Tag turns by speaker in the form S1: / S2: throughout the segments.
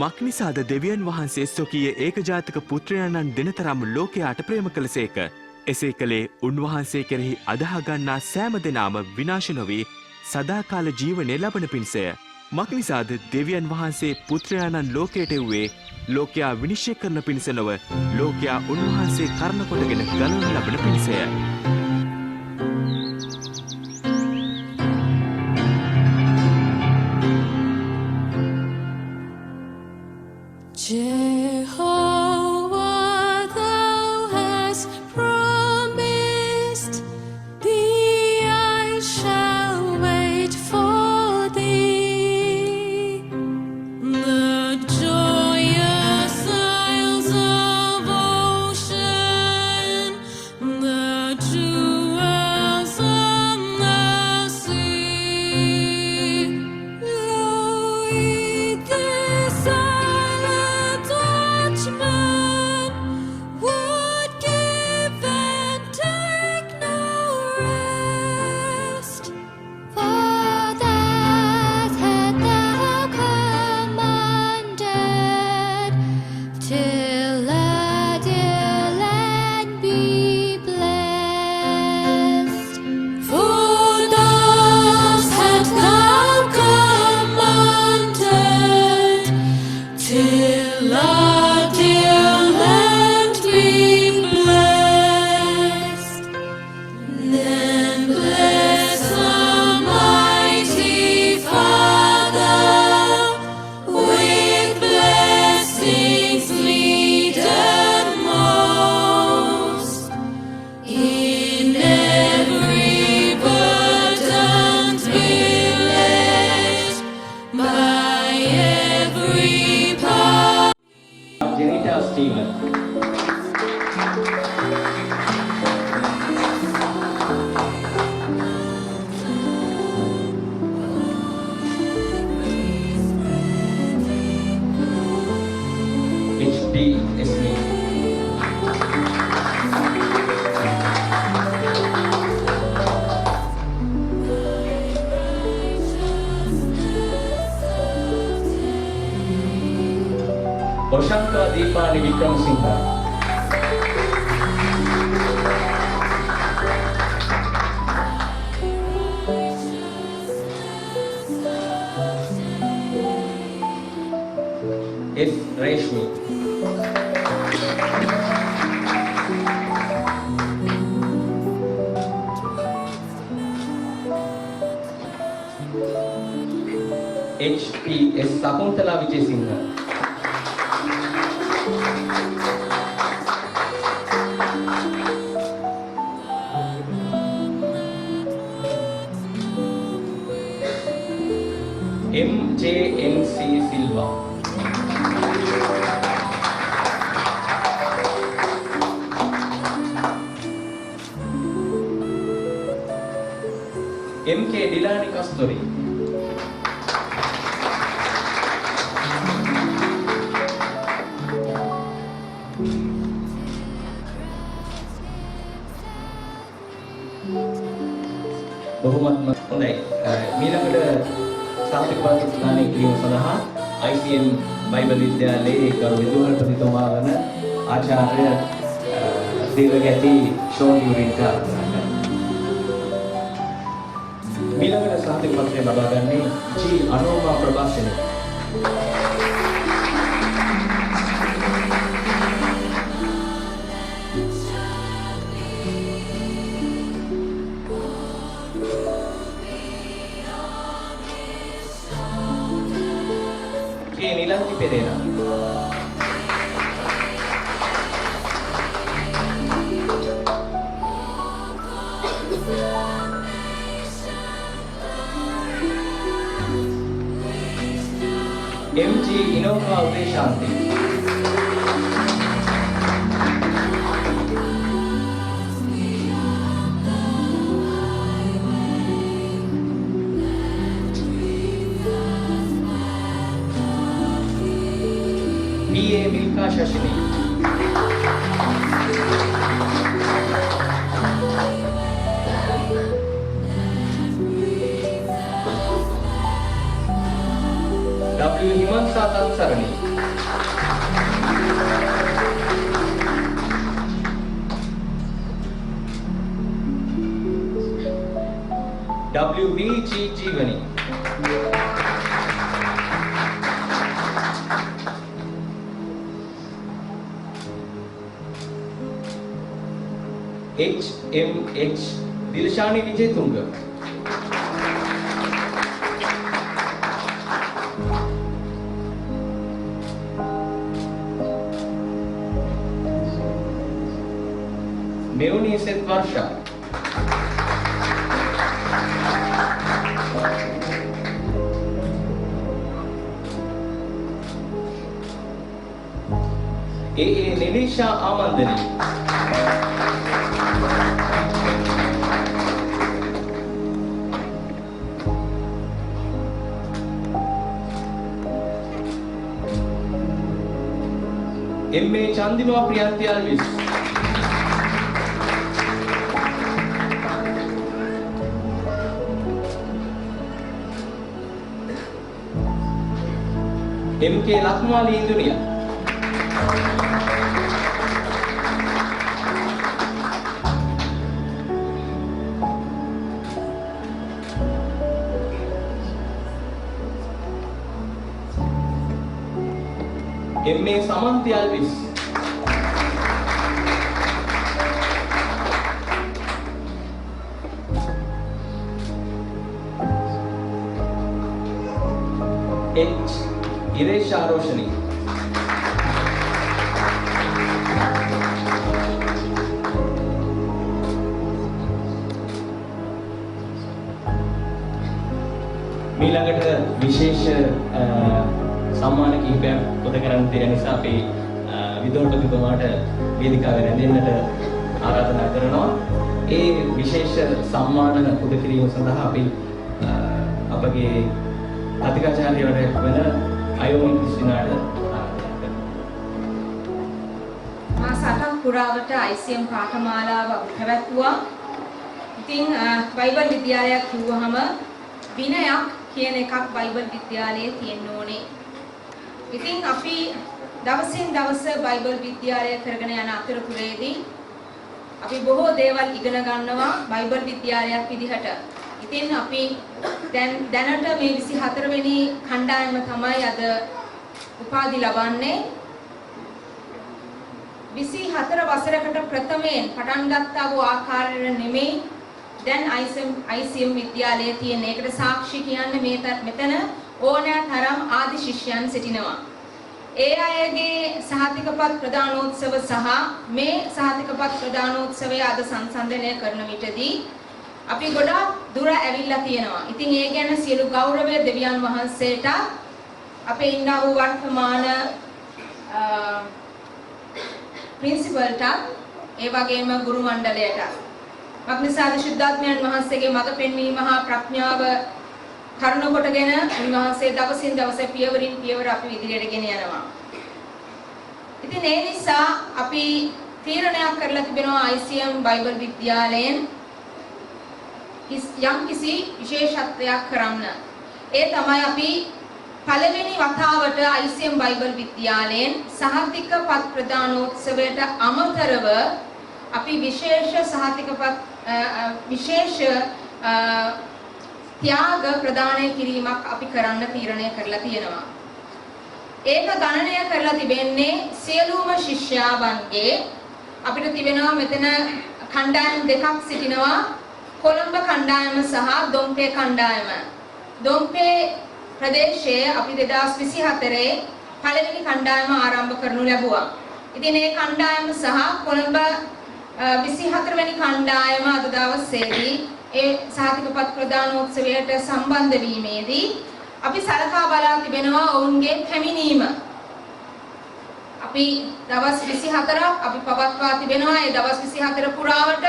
S1: මක්නිසාද දෙවියන් වහන්සේ ස්වකීය ඒකජාතක පුත්‍රයාණන් දෙනතරම් ලෝකයාට ප්‍රේම කළසේක. එසේ කළේ උන්වහන්සේ කෙරෙහි අදහාගන්නා සෑම දෙනාම විනාශ නොවී සදාකාල ජීවනය ලබන පිණිසය. මක්නිසාද දෙවියන් වහන්සේ පුත්‍රයාණන් ලෝකයට එව්වේ ලෝකයා විනිශ්චය කරන පිණිස නොව ලෝකයා උන්වහන්සේ කරන කොටගෙන ගලවනු ලබන පිණිසය.
S2: Jehovah, thou hast promised, thee I shall wait for thee. The joyous isles of ocean, the jewels on the sea. Lo, this silent watchman would give and take no rest. For that had thou commanded, till the dear land be blessed. For thus had thou commanded, till the dear land be blessed. Then bless Almighty Father with blessings needed most in every burdened village, by every part.
S3: Janita Stephen. HD Esme. Oshanka Deepani Vikramasinghe. S. Reshmi. HP. S. Sakuntala Vijayasinghe. MJNC Silva. MK Dilani Kasturi. බොහොමත්ම හොඳයි. මීළඟට සාහිත්‍ය ස්ථානයේ කිරීම සඳහා ICM Bible විද්‍යාලයේ ගරු විදුහල්පතිතුමා වන ආචාර්ය දේවගැති ෂෝන් යුරින්ට මීළඟට සාහිත්‍ය පත්‍රය ලබා ගන්නේ G Anoma Prabhashana. Nilanti Pereira. MG Inoka Udeshanti. BA Milka Shashini. W Himansa Tansarani. G Jeewani. HMH Dilshani Wijethunga. Mewuni Seth Warsha. නිනිෂා ආමන්දනි. MA චන්දිමා Priyanthi Alwis. MK Lakmali ඉන්දුනියා. MA Samanthi Alwis. H Iresha රෝෂනි. ඊළඟට විශේෂ සම්මාන කිහිපයක් පොත කරන්න තියෙන නිසා අපි විදෝටතුමාට වේදිකාවේ රැඳෙන්නට ආරාධනා කරනවා. ඒ විශේෂ සම්මාන පුද කිරීම සඳහා අපි අපගේ අධිකාචාර්යවරයෙක් වන අයෝමි ක්‍රිස්ටිනාට ආරාධනා කරනවා.
S4: මාස 8ක් පුරාවට ICM පාඨමාලාව පැවැත්වුවා. ඉතින් බයිබල් විද්‍යාලයක් කිව්වහම විනයක් කියන එකක් බයිබල් විද්‍යාලයේ තියෙන්න ඕනේ. ඉතින් අපි දවසින් දවස බයිබල් විද්‍යාලය කරගෙන යන අතරතුරේදී අපි බොහෝ දේවල් ඉගෙන ගන්නවා බයිබල් විද්‍යාලයක් විදිහට. ඉතින් අපි දැනට මේ 24 වෙනි කණ්ඩායම තමයි අද උපාධි ලබන්නේ. 24 වසරකට ප්‍රථමයෙන් පටන් ගත්තා වූ ආකාරයට නෙමෙයි දැන් ICM විද්‍යාලයේ තියෙන. ඒකට සාක්ෂි කියන්නේ මෙතන ඕනෑ තරම් ආදි ශිෂ්‍යයන් සිටිනවා. ඒ අයගේ සහතිකපත් ප්‍රදානෝත්සව සහ මේ සහතිකපත් ප්‍රදානෝත්සවය අද සංසන්දනය කරන විටදී අපි ගොඩාක් දුර ඇවිල්ලා තියෙනවා. ඉතින් ඒ ගැන සියලු ගෞරවය දෙවියන් වහන්සේට අපේ ඉන්නා වූ වර්තමාන ප්‍රින්සිපල්ට ඒ වගේම ගුරු මණ්ඩලයට මග්නිසාද ශුද්ධාත්මයන් වහන්සේගේ මඟ පෙන්වීම හා ප්‍රඥාව කරුණ කොටගෙන උන්වහන්සේ දවසින් දවස පියවරින් පියවර අපි ඉදිරියට ගෙන යනවා. ඉතින් ඒ නිසා අපි තීරණයක් කරලා තිබෙනවා ICM බයිබල් විද්‍යාලයෙන් යම් කිසි විශේෂත්වයක් කරන්න. ඒ තමයි අපි පළවෙනි වතාවට ICM බයිබල් විද්‍යාලයෙන් සහතික පත් ප්‍රදානෝත්සවයට අමතරව අපි විශේෂ ත්‍යාග ප්‍රදානය කිරීමක් අපි කරන්න තීරණය කරලා තියෙනවා. ඒක ගණනය කරලා තිබෙන්නේ සියලුම ශිෂ්‍යාවන්ගේ අපිට තිබෙනවා මෙතන කණ්ඩායම් දෙකක් සිටිනවා. කොළඹ කණ්ඩායම සහ දොම්පේ කණ්ඩායම. දොම්පේ ප්‍රදේශයේ අපි 2024 පළවෙනි කණ්ඩායම ආරම්භ කරනු ලැබුවා. ඉතින් මේ කණ්ඩායම සහ කොළඹ 24 වෙනි කණ්ඩායම අද දවසේදී ඒ සහතිකපත් ප්‍රදානෝත්සවයට සම්බන්ධ වීමේදී අපි සලකා බලා තිබෙනවා ඔවුන්ගේ පැමිණීම. අපි දවස් 24ක් අපි පවත්වා තිබෙනවා. ඒ දවස් 24 පුරාවට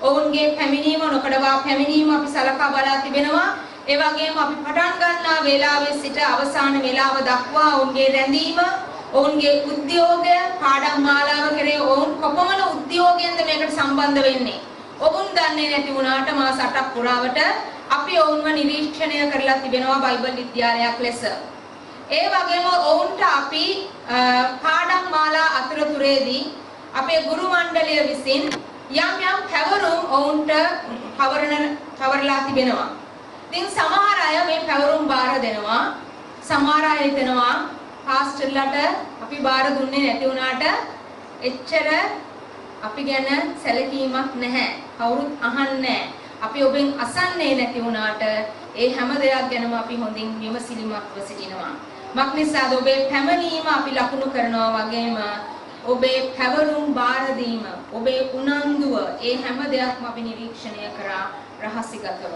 S4: ඔවුන්ගේ පැමිණීම නොකඩවා පැමිණීම අපි සලකා බලා තිබෙනවා. ඒ වගේම අපි පටන් ගන්නා වේලාවේ සිට අවසාන වේලාව දක්වා ඔවුන්ගේ රැඳීම, ඔවුන්ගේ උද්‍යෝගය, පාඩම් මාලාව කරේ ඔවුන් කොපමණ උද්‍යෝගයෙන්ද මේකට සම්බන්ධ වෙන්නේ. ඔවුන් දන්නේ නැති වුණාට මාස 8ක් පුරාවට අපි ඔවුන්ව නිරීක්ෂණය කරලා තිබෙනවා බයිබල් විද්‍යාලයක් ලෙස. ඒ වගේම ඔවුන්ට අපි පාඩම් මාලා අතරතුරේදී අපේ ගුරු මණ්ඩලය විසින් යම් පැවරුම් ඔවුන්ට පවරලා තිබෙනවා. ඉතින් සමහර අය මේ පැවරුම් බාර දෙනවා. සමහර අය හිතනවා පාස්ටර්ලට අපි බාර දුන්නේ නැති වුණාට එච්චර අපි ගැන සැලකීමක් නැහැ. කවුරුත් අහන්නේ නැහැ. අපි ඔබෙන් අසන්නේ නැති වුණාට ඒ හැම දෙයක් ගැනම අපි හොඳින් විමසිලිමත්ව සිටිනවා. මක්නිසාද ඔබේ පැමිණීම අපි ලකුණු කරනවා වගේම ඔබේ පැවරුම් බාර දීම, ඔබේ උනන්දුව, ඒ හැම දෙයක්ම අපි නිරීක්ෂණය කරා රහසිගතව.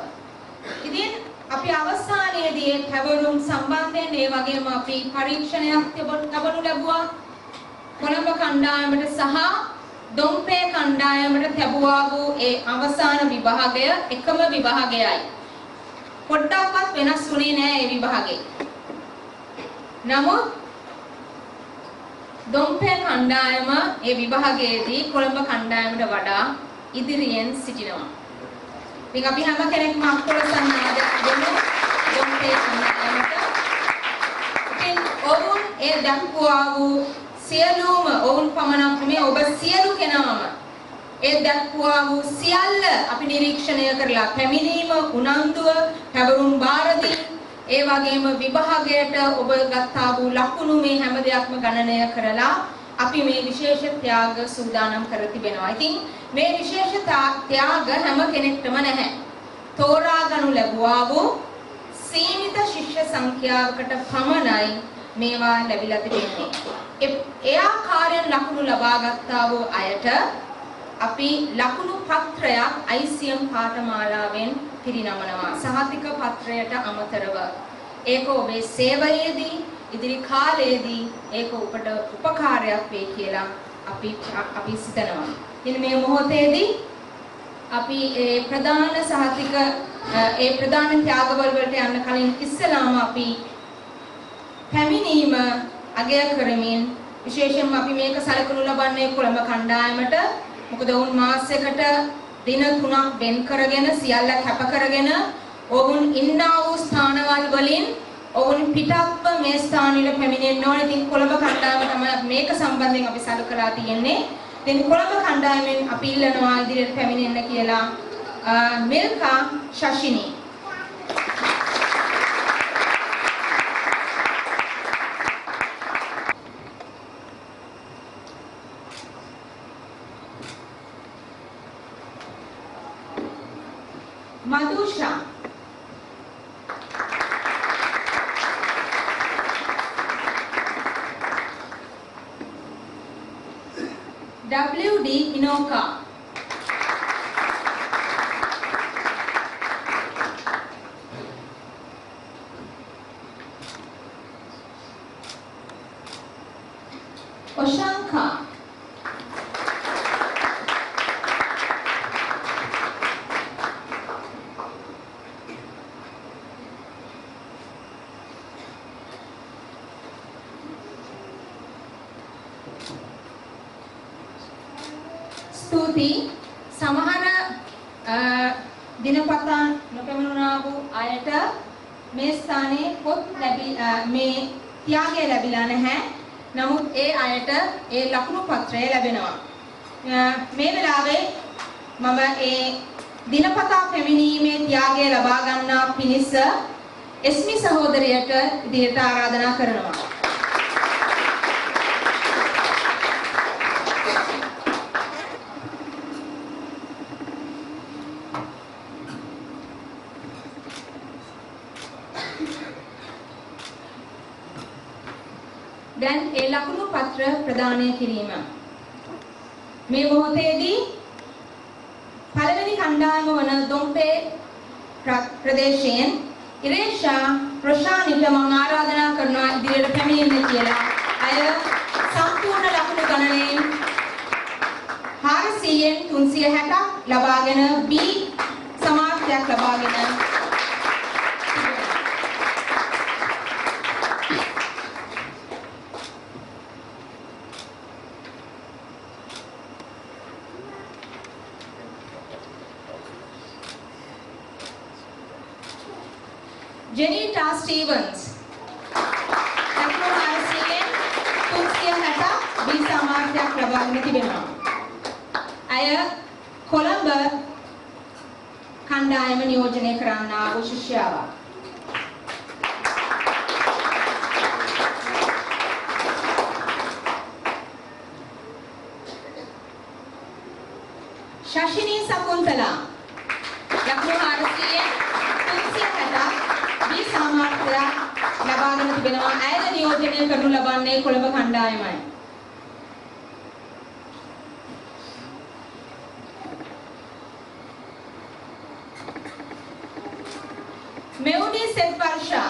S4: ඉතින් අපි අවසානයේදී මේ පැවරුම් සම්බන්ධයෙන් ඒ වගේම අපි පරීක්ෂණයක් ලැබනු ලැබුවා. කොළඹ කණ්ඩායමට සහ දොම්පේ කණ්ඩායමට ලැබුවා වූ ඒ අවසාන විභාගය එකම විභාගයයි. පොඩ්ඩක්වත් වෙනස් වුණේ නැහැ ඒ විභාගේ. නමුත් දොම්පේ කණ්ඩායම ඒ විභාගයේදී කොළඹ කණ්ඩායමට වඩා ඉදිරියෙන් සිටිනවා. ඉතින් අපි හැම කෙනෙක්ම අත්කොලසන් ආදරය දෙමු දොම්පේ කණ්ඩායමට. ඉතින් ඔවුන් ඒ දක්වා වූ සියලුම ඔවුන් පමණක් නෙමෙයි ඔබ සියලු කෙනාම ඒ දක්වා වූ සියල්ල අපි නිරීක්ෂණය කරලා පැමිණීම, උනන්දුව, පැවරුම් බාරදී ඒ වගේම විභාගයට ඔබ ගත්තා වූ ලකුණු මේ හැම දෙයක්ම ගණනය කරලා අපි මේ විශේෂ ත්‍යාග සූදානම් කර තිබෙනවා. ඉතින් මේ විශේෂ ත්‍යාග හැම කෙනෙක්ටම නැහැ. තෝරා ගනු ලැබුවා වූ සීමිත ශිෂ්‍ය සංඛ්‍යාවකට පමණයි මේවා ලැබිලා තිබෙන්නේ. ඒ ආකාරයෙන් ලකුණු ලබා ගත්තා වූ අයට අපි ලකුණු පත්‍රයක් ICM පාඨමාලාවෙන් පිරිනමනවා. සහතික පත්‍රයට අමතරව ඒක ඔබේ සේවයේදී ඉදිරි කාලයේදී ඒක ඔබට උපකාරයක් වේ කියලා අපි සිතනවා. ඉතින් මේ මොහොතේදී අපි ඒ ප්‍රධාන සහතික ඒ ප්‍රධාන ත්‍යාගවල වලට යන්න කලින් ඉස්සලාම අපි පැමිණීම අගය කරමින් විශේෂයෙන්ම අපි මේක සැලකනු ලබන්නේ කොළඹ කණ්ඩායමට. මොකද වුන් මාසයකට දින 3ක් වෙන් කරගෙන සියල්ල කැප කරගෙන ඔවුන් ඉන්නා වූ ස්ථානවල වලින් ඔවුන් පිටත්ව මේ ස්ථානෙට පැමිණෙන්න ඕනේ. ඉතින් කොළඹ කණ්ඩායම තමයි මේක සම්බන්ධයෙන් අපි සැලකලා තියෙන්නේ. ඉතින් කොළඹ කණ්ඩායමෙන් අපි ඉල්ලනවා ඉදිරියට පැමිණෙන්න කියලා මිල්කා ශෂිනී. Madhusha. WD Inoka. Oshanka. ස්තුති. සමහර දිනපතා නොපැමිණුණා වූ අයට මේ ස්ථානයේ පොත් මේ ත්‍යාගය ලැබිලා නැහැ. නමුත් ඒ අයට ඒ ලකුණු පත්‍රය ලැබෙනවා. මේ වෙලාවේ මම ඒ දිනපතා පැමිණීමේ ත්‍යාගය ලබා ගන්නා පිණිස එස්මි සහෝදරියට ඉදිරියට ආරාධනා කරනවා. දැන් ඒ ලකුණු පත්‍ර ප්‍රදානය කිරීම. මේ මොහොතේදී පළවෙනි කණ්ඩායම වන දොම්පේ ප්‍රදේශයෙන් ඉරේෂා ප්‍රශානිට මම ආරාධනා කරනවා ඉදිරියට පැමිණෙන්න කියලා. අය සම්පූර්ණ ලකුණු ගණනයෙන් 400න් 360ක් ලබාගෙන B සමාර්ථයක් ලබාගෙන Jenita Stevens. ලකුණු 400න් 360ක් B සමාර්ථයක් ලබාගෙන තිබෙනවා. අය කොළඹ කණ්ඩායම කණ්ඩායම නියෝජනය කරන්නා වූ ශිෂ්‍යාවක්. ශෂිනී සකුන්තලා ලකුණු 460 දී සාමාර්ථයක් ලබාගෙන තිබෙනවා. ඇයද නියෝජනය කරනු ලබන්නේ කොළඹ කණ්ඩායමයි. මෙවුනි සෙත් වර්ෂා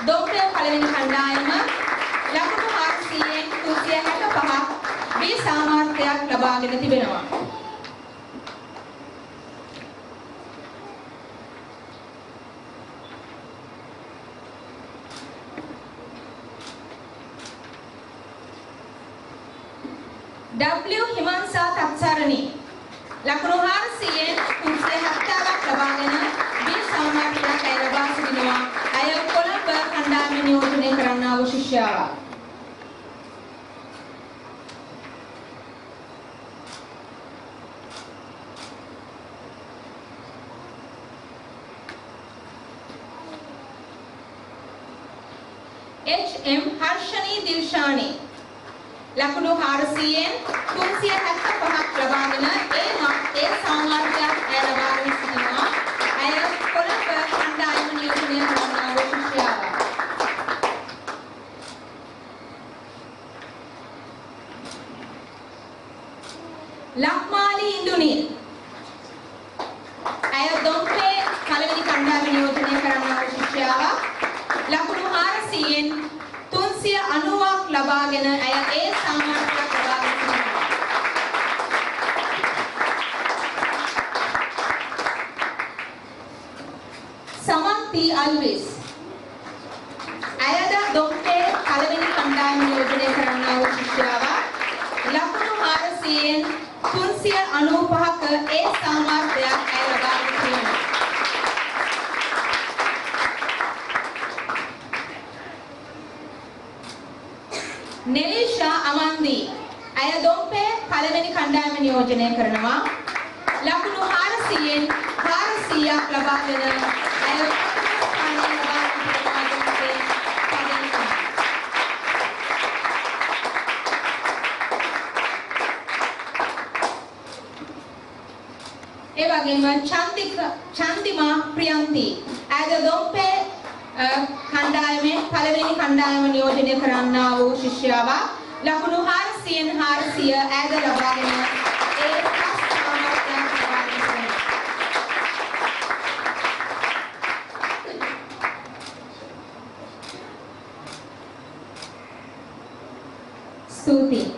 S4: දොම්පේ පළවෙනි කණ්ඩායම ලකුණු 400න් 365ක් දී සාමාර්ථයක් ලබාගෙන තිබෙනවා. W හිමන්සා තත්සරණී ලකුණු 400න් 370ක් ලබාගෙන බී සාමාර්ථයක් ඇය ලබා සිටිනවා. ඇය කොළඹ කණ්ඩායම නියෝජනය කරන්නා වූ ශිෂ්‍යාවක්. HM හර්ෂණී දිල්ෂානී ලකුණු 400න් 375ක් ලබාගෙන ඒ සාමාර්ථයක් ඇය ලබාගෙන සිටිනවා. ඇය කොළඹ කණ්ඩායම නියෝජනය කරන්නා වූ ශිෂ්‍යාවක්. ලක්මාලි ඉන්දුනීල් ඇය දොම්පේ පළවෙනි කණ්ඩායම නියෝජනය කරන්නා වූ ශිෂ්‍යාවක්. ලකුණු 400න් 390ක් ලබාගෙන ඇය ඒ සාමාර්ථයක් ලබාගෙන සිටිනවා. සමන්ති අල්විස් ඇයද දොම්පේ පළවෙනි කණ්ඩායම නියෝජනය කරන්නා වූ ශිෂ්‍යාවක්. ලකුණු 400න් 395ක ඒ සාමාර්ථයක් ඇය ලබාගෙන සිටිනවා. නෙලිෂා අමන්දී ඇය දොම්පේ පළවෙනි කණ්ඩායම නියෝජනය කරනවා. ලකුණු 400න් 400ක් ලබාගෙන ඇය ඒ වගේම චන්දිමා ප්‍රියන්ති ඇයද දොම්පේ කණ්ඩායමේ පළවෙනි කණ්ඩායම නියෝජනය කරන්නා වූ ශිෂ්‍යාවක්. ලකුණු 400න් 400 ඇයද ලබාගෙන ඒ සාමාර්ථයක් ලබාගෙන සිටිනවා. ස්තුතියි.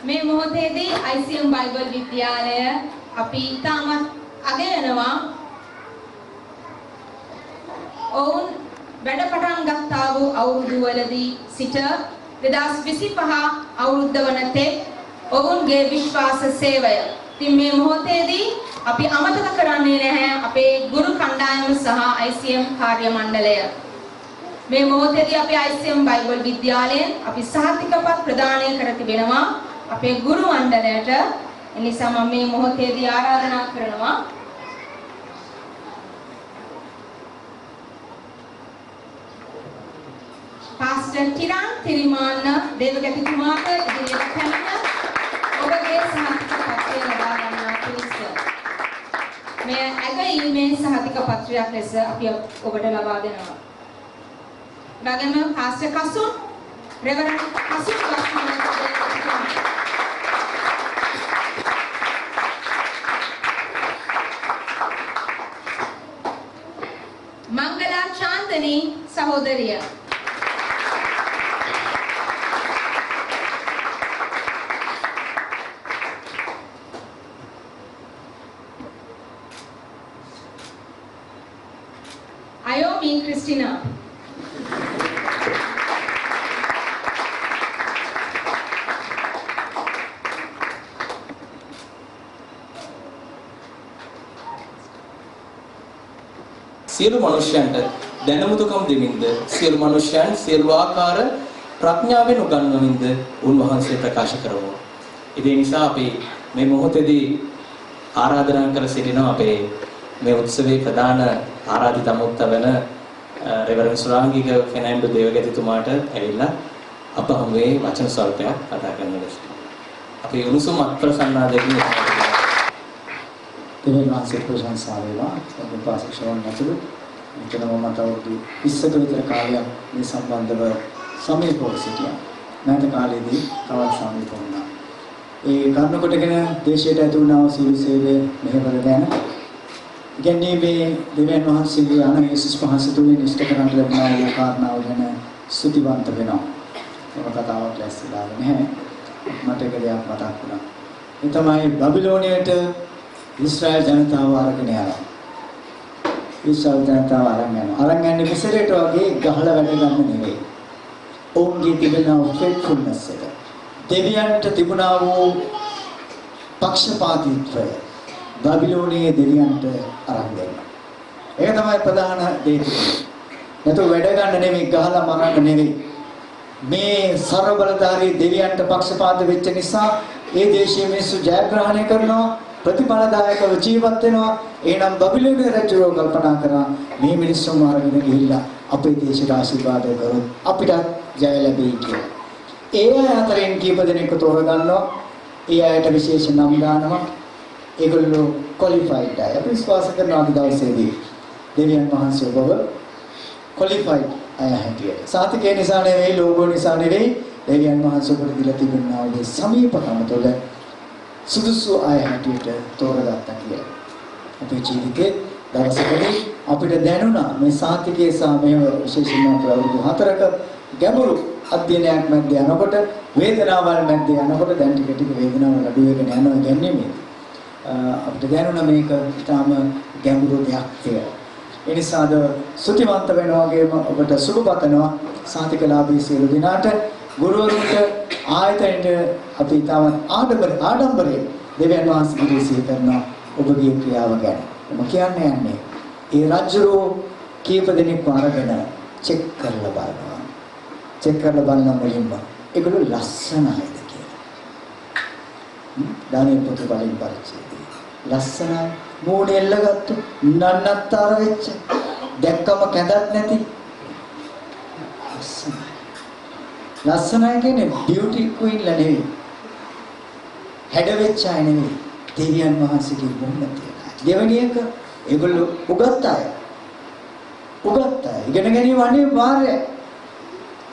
S4: මේ මොහොතේදී ICM බයිබල් විද්‍යාලය අපි තාමත් අගයනවා. ඔවුන් වැඩ පටන් ගත්තා වූ අවුරුදුවලදී සිට 2025 අවුරුද්ද වන තෙක් ඔවුන්ගේ විශ්වාස සේවය. ඉතින් මේ මොහොතේදී අපි අමතක කරන්නේ නැහැ අපේ ගුරු කණ්ඩායම සහ ICM කාර්ය මණ්ඩලය. මේ මොහොතේදී අපි ICM බයිබල් විද්‍යාලයෙන් අපි සහතිකපත් ප්‍රදානය කර තිබෙනවා අපේ ගුරු මණ්ඩලයට. එනිසා මම මේ මොහොතේදී ආරාධනා කරනවා පාස්ටර් ටිරාන් තිරිමාන්න දේවගතිතුමාට ඉදිරියට පැමිණ ඔබගේ සහතිකපත්‍රය ලබා ගන්නා පිණිස මේ ඇගීමේ සහතික පත්‍රයක් ලෙස අපි ඔබට ලබා දෙනවා. වගේම පාස්ටර් කසුන් රෙවරන්ඩ් කසුන් මංගලා චාන්දනී සහෝදරිය අයෝමි ක්‍රිස්ටිනා
S5: සියලු මනුෂ්‍යයන්ට දැනුමුතුකම් දෙමින්ද සියලු මනුෂ්‍යයන් සියලු ආකාර ප්‍රඥාවෙන් උගන්වමින්ද උන්වහන්සේ ප්‍රකාශ කරවෝ. ඒ නිසා අපි මේ මොහොතේදී ආරාධනා කර සිටිනවා අපේ මේ උත්සවයේ ප්‍රධාන ආරාධිත අමුත්ත වෙන රෙවරන්ඩ් සුරාංගික ෆෙනෑන්ඩෝ දේවගැතිතුමාට ඇවිල්ලා අප හමුවේ වචන ස්වල්පයක් කතා කරන්න ලෙස. අපි උණුසුම් අත්ප්‍රසන්නාදයෙන්
S6: දෙවියන් වහන්සේ ප්‍රශංසා වේවා. සම්පාසක ශ්‍රවණ නැතුළු මෙතන මම තවදු 20ක විතර කාලයක් මේ සම්බන්ධව සමීපව සිටියා. නැවත කාලෙදී තවත් සමීප වුණා. ඒ කරුණ කොටගෙන දේශයට ඇති වුණා වූ සීල සේවය මෙහෙවර ගැන ඉගැන්වීමේ දෙවියන් වහන්සේගේ අනන්‍ය යේසුස් වහන්සේ තුලින් ඉෂ්ට කරන්න ලැබුණා වූ කාරණාව ගැන ස්තුතිවන්ත වෙනවා. මම කතාවක් ලැස්සලා නැහැ. මට එක දෙයක් මතක් වුණා. ඒ තමයි බබිලෝනියට ඉස්රායල් ජනතාව අරගෙන යනවා. ඉස්රායල් ජනතාව අරන් යනවා. අරන් යන්නේ මිසරයට වගේ ගහලා වැඩ ගන්න නෙවෙයි. ඔවුන්ගේ තිබෙනා ෆේත්ෆුල්නස් එක. දෙවියන්ට තිබුණා වූ පක්ෂපාතීත්වය බබිලෝනියේ දෙවියන්ට අරන් දෙනවා. ඒක තමයි ප්‍රධාන දේ. නැතු වැඩ ගන්න නෙවෙයි, ගහලා මරන්න නෙවෙයි. මේ ਸਰව බලධාරී දෙවියන්ට පක්ෂපාත වෙච්ච නිසා ඒ දේශීය මිනිස්සු ජයග්‍රහණය කරනවා, ප්‍රතිඵලදායකව ජීවත් වෙනවා. එහෙනම් බබිලෝනිය රජුව කල්පනා කරා මේ මිනිස්සුන් අරගෙන ගිහිල්ලා අපේ දේශයට ආශිර්වාද කරොත් අපිට ජය ලැබෙයි කියලා. ඒ අතරින් කීප දෙනෙක් තෝරගන්නවා. ඒ අයට විශේෂ නම් දානවා. ඒගොල්ලෝ ක්වොලිෆයිඩ් අය. අපි විශ්වාස කරනවා අද දවසේදී දෙවියන් වහන්සේ ඔබව ක්වොලිෆයිඩ් අය හැටියට. සාතිකේ නිසා නෙවෙයි, ලෝගෝ නිසා නෙවෙයි, දෙවියන් වහන්සේ ඔබට දීලා තිබෙනා මේ සමීපකම තුළ සුදුසු අය හැටියට තෝරගත්තා කියලා. අපේ ජීවිතේ දවසකදී අපිට දැනුණා මේ සාතිකේ සහ මේව විශේෂයෙන්ම අවුරුදු 4ක ගැඹුරු අධ්‍යයනයක් මැද යනකොට, වේදනාවල් මැද යනකොට දැන් ටික ටික වේදනාවල් අඩු වෙගෙන යනවා කියන්නේ අපිට දැනුණා මේක ඊටාම ගැඹුරු දෙයක් කියලා. ඒ නිසාද සුතිවන්ත වෙනවා වගේම ඔබට සුබ පතනවා සාතිකලාභී සියලු දිනාට, ගුරුවරුන්ට, ආයතනයට අපි තාම ආඩම්බරයෙන් දෙවියන් වහන්සේගේ සිහි කරනවා ඔබගේ ක්‍රියාව ගැන. මම කියන්නේ ඒ රජුරෝ කීප දෙනෙක් අරගෙන චෙක් කරලා බලනවා. චෙක් කරලා බලන මුලින්ම ඒගොල්ලෝ ලස්සනයිද කියලා. දානේ පොත බලින් පරිච්ඡේදය. ලස්සනයි, මූණේ එල්ලගත්තු, නන්නත්තර වෙච්ච, දැක්කම කැදක් නැති. ලස්සනයි කියන්නේ බියුටි ක්වීන්ලා නෙවෙයි. හැඩ වෙච්ච අය නෙවෙයි. දෙවියන් වහන්සේගේ ගුණ තියෙනවා. දෙවෙනි එක ඒගොල්ලෝ උගත් අය. උගත් අය. ඉගෙන ගැනීම අනිවාර්යයි.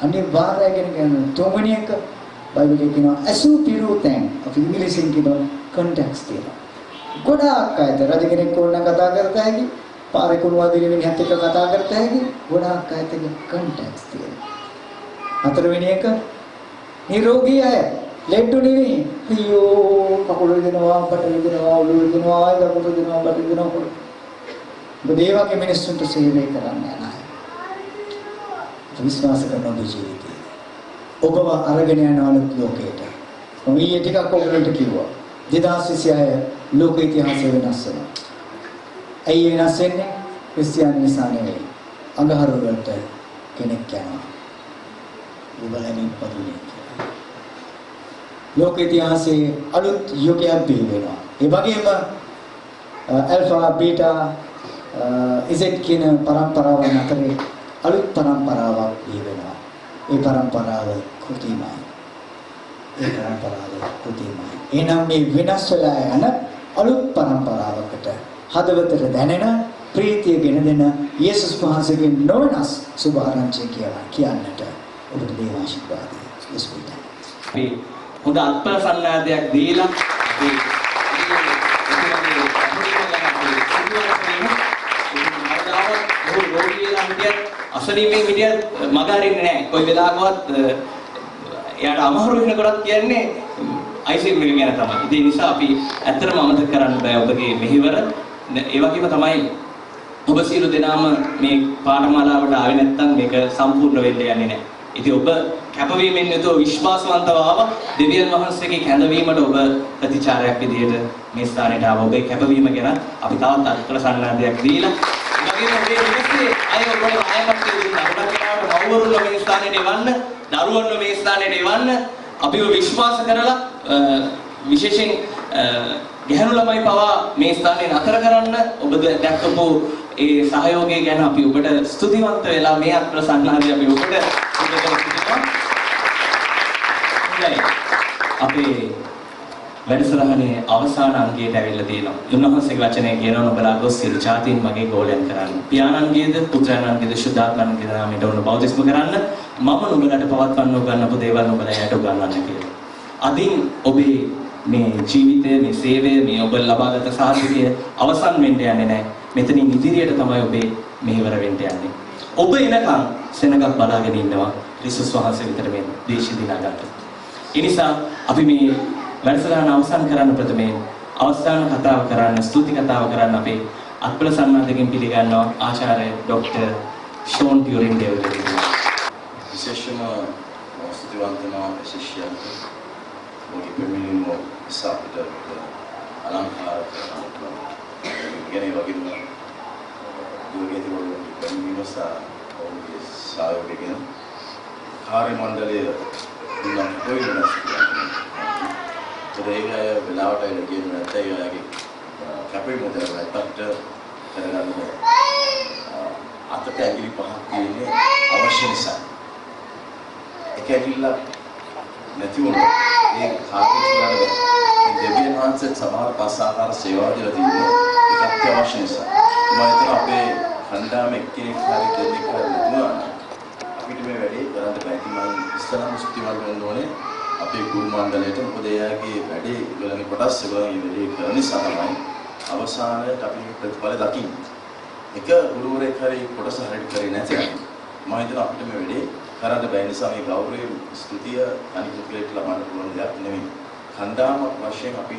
S6: අනිවාර්යයි කියන තුන්වෙනි එක බයිබලයේ කියනවා අසුපිරු තැන්. අපි ඉංග්‍රීසියෙන් කියනවා කන්ටෙක්ස්ට් තියෙනවා. ගොඩාක් අයද රජ කෙනෙක් ඕන කතා කරતા හැකි, පාරේ කුණුවා දිනවෙන හැත් එක කතා කරතා හැකි, ගොඩාක් අයද කන්ටෙක්ස්ට් තියෙනවා. හතරවෙනි එක නිරෝගී අය. ලෙඩ නෙවෙයි. අයියෝ කකුල දෙනවා, බඩ දෙනවා, ඔළුව දෙනවා, ආයෙ කකුල දෙනවා, බඩ දෙනවා. මේ වගේ මිනිස්සුන්ට සේවය කරන්න යන අය. විශ්වාස කරන ඔබ ජීවිතේ ඔබව අරගෙන යනවා ලෝකයට. මම ඊයේ ටිකක් ඔයගලන්ට කිව්වා. 2026 ලෝක ඉතිහාසය වෙනස් වෙනවා. ඇයි වෙනස් වෙන්නේ? ක්‍රිස්තියානි නිසා නෙවෙයි. අඟහරු වලට කෙනෙක් යනවා. ඔබලමින් පදිනේ. ලෝක ඉතිහාසයේ අලුත් යුගයක් බිහි වෙනවා. ඒ වගේම ඇල්ෆා බීටා ඉසෙට් කියන පරම්පරාවන් අතරේ අලුත් පරම්පරාවක් බිහි වෙනවා. ඒ පරම්පරාව කෘතිමයි. එහෙනම් මේ වෙනස් වෙලා යන අලුත් පරම්පරාවකට හදවතට දැනෙන ප්‍රීතිය ගෙන දෙන යේසුස් වහන්සේගේ නොවනස් සුභ ආරංචිය කියලා කියන්නට ඔබට දේව ආශිර්වාදය ලැබෙනවා.
S5: අපි හොඳ අත්ප්‍රසන්නාදයක් දීලා අසනීපෙන් හිටියත් මග හරින්නේ නැහැ. කොයි වෙලාවකවත් එයාට අමාරු වෙනකොටත් කියන්නේ ICU එකේ ගැන තමයි. ඒ නිසා අපි ඇත්තටම අමතක කරන්න බෑ ඔබගේ මෙහෙවර. ඒ වගේම තමයි ඔබ සියලු දෙනාම මේ පාඨමාලාවට ආවේ නැත්නම් මේක සම්පූර්ණ වෙන්න යන්නේ නැහැ. ඉතින් ඔබ කැපවීමෙන් යුතුව විශ්වාසවන්තව ආව දෙවියන් වහන්සේගේ කැඳවීමට ඔබ ප්‍රතිචාරයක් විදියට මේ ස්ථානයට ආව. ඔබේ කැපවීම ගැන අපි තවත් අත්කල සම්මානයක් දීලා වගේම මේ මිනිස්සේ අය ඔයගොල්ලෝ ආයමත් දෙන්නා. ඔබට කියනවා මව්වරුන්ව මේ ස්ථානයට එවන්න, දරුවන්ව මේ ස්ථානයට එවන්න. අපිව විශ්වාස කරලා විශේෂයෙන් ගැහැණු ළමයි පවා මේ ස්ථානයේ නතර කරන්න ඔබ දැක්කපු ඒ සහයෝගය ගැන අපි ඔබට ස්තුතිවන්ත වෙලා මේ අත්ප්‍ර සංඝාදී අපි ඔබට සිදු කර සිටිනවා. අපේ වැඩසටහනේ අවසාන අංගයට ඇවිල්ලා තියෙනවා. උන්වහන්සේගේ වචනය කියනවා නුඹලා ගොස් සියලු ජාතීන් මගේ ගෝලයන් කරන්න. පියාණන්ගේද පුත්‍රයන්ගේද ශුද්ධාත්මයන්ගේද නාමයට උන බෞද්ධිස්ම කරන්න. මම නුඹලට පවත්වන්න උගන්වපු දේවල් නුඹලා යට උගන්වන්න කියලා. අදින් ඔබේ මේ ජීවිතය, මේ සේවය, මේ ඔබ ලබාගත සාර්ථකය අවසන් වෙන්න යන්නේ නැහැ. මෙතනින් ඉදිරියට තමයි ඔබේ මෙහෙවර වෙන්න යන්නේ. ඔබ එනකන් සෙනගක් බලාගෙන ඉන්නවා ක්‍රිස්තුස් වහන්සේ විතර මේ දේශය දිනාගන්න. ඒ නිසා අපි මේ වැඩසටහන අවසන් කරන්න ප්‍රථමයෙන් අවසාන කතාව කරන්න, ස්තුති කතාව කරන්න අපේ අත්පල සම්මාදකින් පිළිගන්නවා ආචාර්ය ડોક્ટર ෂෝන් ටියුරින් දේවදත්ත.
S7: විශේෂම ස්තුතිවන්තනා ශිෂ්‍යයන් මොකද මෙන්න සාපිට අලංකාර කරනවා. කියන්නේ වගේම දුරගේදී වගේ මිනිසා ඔවුන්ගේ සහයෝගයෙන් කාර්ය මණ්ඩලය නම් කොයිනස් ඒක වෙලාවට එන කියන නැත්නම් ඒගොල්ලෝගේ කැපී මොදල් වලට කරගන්න අතට ඇඟිලි පහක් තියෙන්නේ අවශ්‍ය නිසා. ඒක ඇවිල්ලා නැති වුණා. ඒ කාර්යය කරන්නේ දෙවියන් වහන්සේ සමහර පස් ආකාර සේවා දීලා තියෙනවා. ඒක අත්‍යවශ්‍ය නිසා. මම හිතනවා අපේ කණ්ඩායම එක්කෙනෙක් හරි දෙන්නෙක් හරි නැතුණා අපිට මේ වැඩේ කරන්න බෑ. ඉතින් මම ඉස්සරහම ස්තුතිවන්ත වෙන්න ඕනේ අපේ ගුරු මණ්ඩලයට. මොකද එයාගේ වැඩේ ඒගොල්ලන්ගේ කොටස් ඒගොල්ලන්ගේ වැඩේ කරන නිසා තමයි අවසානයේ අපි ප්‍රතිඵල දකින්නේ. එක ගුරුවරයෙක් හරි කොටස හරියට කරේ නැතිනම් මම හිතනවා අපිට මේ වැඩේ කරන්න බැහැ. නිසා මේ ගෞරවයේ ස්තුතිය අනිත් කෙනෙක්ට ලබන්න පුළුවන් දෙයක් නෙවෙයි. කණ්ඩායමක් වශයෙන් අපි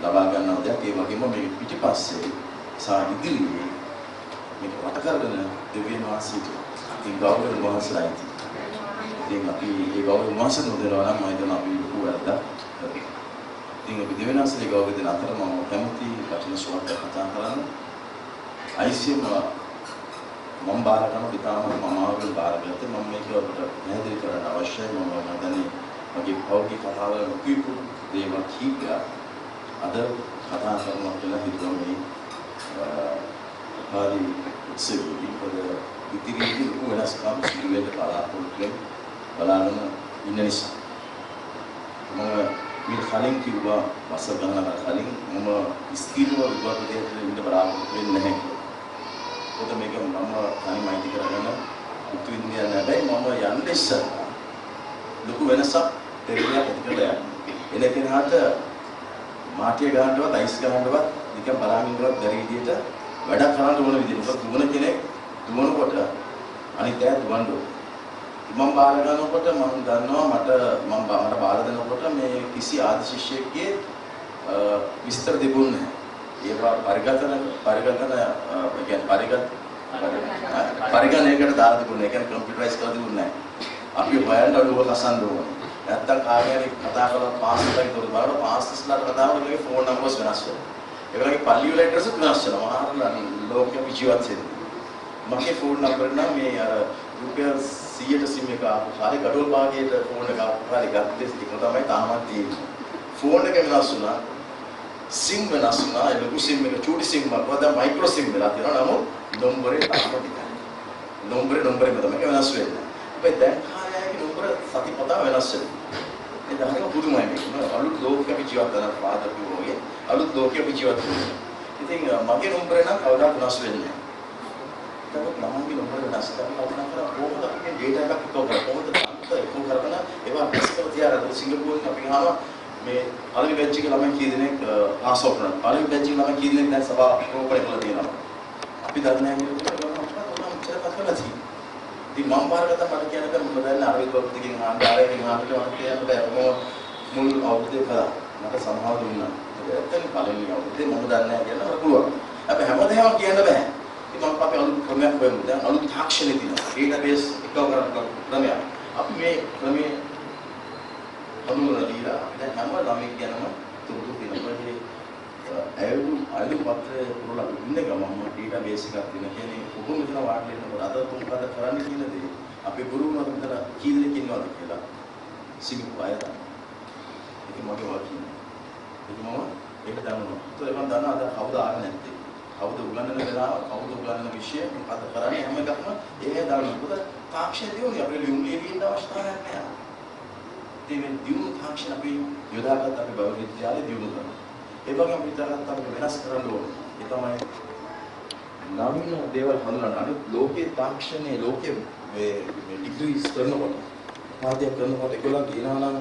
S7: ලබා ගන්නා දෙයක්. ඒ වගේම මේ පිටිපස්සේ සා ඉදිරියේ මේක වට කරගෙන දෙවියන් වහන්සේට ඉතින් ගෞරවයෙන් වහන්සේලා ඉතින් අපි ඒ ගෞරවයෙන් වහන්සේ නොදෙනවා නම් මම හිතනවා අපි ලොකු වැරද්දක් කරනවා. ඉතින් අපි දෙවියන් වහන්සේගේ ගෞරවය දෙන අතර මම කැමති වචන සුවපත් කතා කරන්න. ICM මම බාර ගන්න පිටාම මම ආවල් බාරගත්තේ මම මේක ඔබට පැහැදිලි කරන්න අවශ්‍යයි. මම හිතන්නේ මගේ පෞද්ගලික කතාවල ලොකු දේවල් කීපයක් අද කතා කරනවා කියලා හිතුවා මේ පාරි උත්සවයේ පොද ඉදිරියේ ලොකු වෙනස්කම් සිදු වෙන්න බලාපොරොත්තු බලාගෙන ඉන්න නිසා මම මේ කලින් කිව්වා වසර ගණනකට කලින් මම ස්ථීරව විවාද දෙයක් ඉන්න බලාපොරොත්තු වෙන්නේ නැහැ. ඒක මේක මම තනියම අයිති කරගෙන උතු විද්‍යාව නැබැයි මම යන්නේ ඉස්සර ලොකු වෙනසක් දෙවියන් ඇති කරලා යන්නේ. එන කෙනාට මාටිය ගන්නවත් අයිස් ගන්නවත් නිකන් බලාගෙන ඉන්නවත් බැරි විදියට වැඩ කරන්න ඕන විදියට. මොකද දුවන කෙනෙක් දුවනකොට අනිත් අය දුවන්න ඕන. මම බාර ගන්නකොට මම දන්නවා මට බාර දෙනකොට මේ කිසි ආදි ශිෂ්‍යයෙක්ගේ විස්තර තිබුණේ නැහැ. ඒවා පරිගණනයකට දාලා තිබුණේ. ඒ කියන්නේ කම්පියුටරයිස් කරලා තිබුණේ නැහැ. අපි හොයන්න ඔළුව කසන්න ඕනේ. නැත්තම් කාර්යයක් කතා කරලා පාස් එකක් දොර බලන පාස් ඉස්ලාට කතා කරලා ෆෝන් නම්බර්ස් වෙනස් වෙනවා. ඒ වගේ පල්ලි වල ඇඩ්‍රස් වෙනස් වෙනවා. මහා ලෝකෙ ජීවත් වෙන්නේ. මගේ ෆෝන් නම්බර් නම් මේ රුපියල් 100ට සිම් එක ආපු කාලේ ගඩොල් භාගයට ෆෝන් එක ආපු කාලේ ගත්තේ ඒක තමයි තාමත් තියෙන්නේ. ෆෝන් එක වෙනස් වුණා. සිම් වෙනස් වුණා. ඒ ලොකු සිම් එක චූටි සිම් එකක් වද මයික්‍රෝ සිම් වෙලා තියෙනවා. නමුත් නම්බරේ තාම ටිකයි. නම්බරේ තමයි වෙනස් වෙන්නේ. හැබැයි දැන් කාර්යයේ නම්බර සතිපතා වෙනස් වෙනවා. ඒ දහරම පුදුමයි මේක. අලුත් ලෝකයක අපි ජීවත් වෙන පාදක වගේ අලුත් ලෝකයක අපි ජීවත් වෙනවා. ඉතින් මගේ නම්බරේ නම් කවදාවත් වෙනස් වෙන්නේ නැහැ. ඒකත් ළමන්ගේ නම්බර වෙනස් කරනවා කරා කොහොමද අපි ඩේටා එකක් එකතු කරලා කොහොමද එකතු කරගෙන ඒවා ප්‍රෙස් කරලා තියාරන සිංගප්පූරුවෙන් අපි ගහනවා මේ පළවෙනි බැච් එකේ ළමයි කී දෙනෙක් පාස් අවුට් වුණා. පළවෙනි බැච් එකේ ළමයි කී දෙනෙක් දැන් සභා රෝපණය කරලා තියෙනවා. අපි දන්නේ නැහැ මේක කරලා තියෙනවා. ඉතින් මම බාරගත්ත මට කියන්න බෑ මොකද දැන් අර විද්‍යාවකකින් ආන්දාරයෙන් ආපිට මට කියන්න බෑ මොකද මුල් අවුරුද්දේ කළා. මට සමහර දුන්නා. ඒකෙන් පළවෙනි අවුරුද්දේ මම දන්නේ නැහැ කියලා මට පුළුවන්. හැබැයි හැමදේම කියන්න බෑ. ඉතින් මම අපි අලුත් ක්‍රමයක් හොයමු. දැන් අලුත් තාක්ෂණය තියෙනවා. ඩේටාබේස් එකව කරන ක්‍රමයක්. අපි මේ ක්‍රමයේ අනුරලා දීලා දැන් හැම ළමෙක් ගැනම තුරු දෙනවා. අයලු පත්‍රය පුරලා ඉන්න ගමන් ඩේටාබේස් එකක් තියෙන කියන්නේ කොහොමද මෙතන වාඩි වෙනකොට අද මොකද කරන්න කියන දේ අපේ ගුරුවරුන් මෙතන කී දෙනෙක් ඉන්නවද කියලා සිංහපු අය තමයි. ඒක මගේ වාක්‍යය. ඒක මම ඒක දන්නවා. ඒක මම දන්නවා අද කවුද ආන්නේ නැත්තේ. කවුද උගන්වන වෙලාව කවුද උගන්වන විෂය මොකද කරන්නේ හැම එකක්ම ඒ දන්නවා. මොකද තාක්ෂණ දියුනේ අපේ ලියුම් ලියන්න අවශ්‍යතාවයක් නැහැ. ඉතින් දියුණු තාක්ෂණ අපි යොදාගත්ත අපි බෞද්ධ විද්‍යාලේ දියුණු කරනවා. ඒ වගේම අපි තරත් අපි වෙනස් කරන්න ඕනේ. ඒ තමයි නවීන දේවල් හඳුනන අනිත් ලෝකයේ තාක්ෂණයේ ලෝකයේ මේ ඩිග්‍රීස් කරනකොට පාඩිය කරනකොට ඒගොල්ලන් කියනවා නම්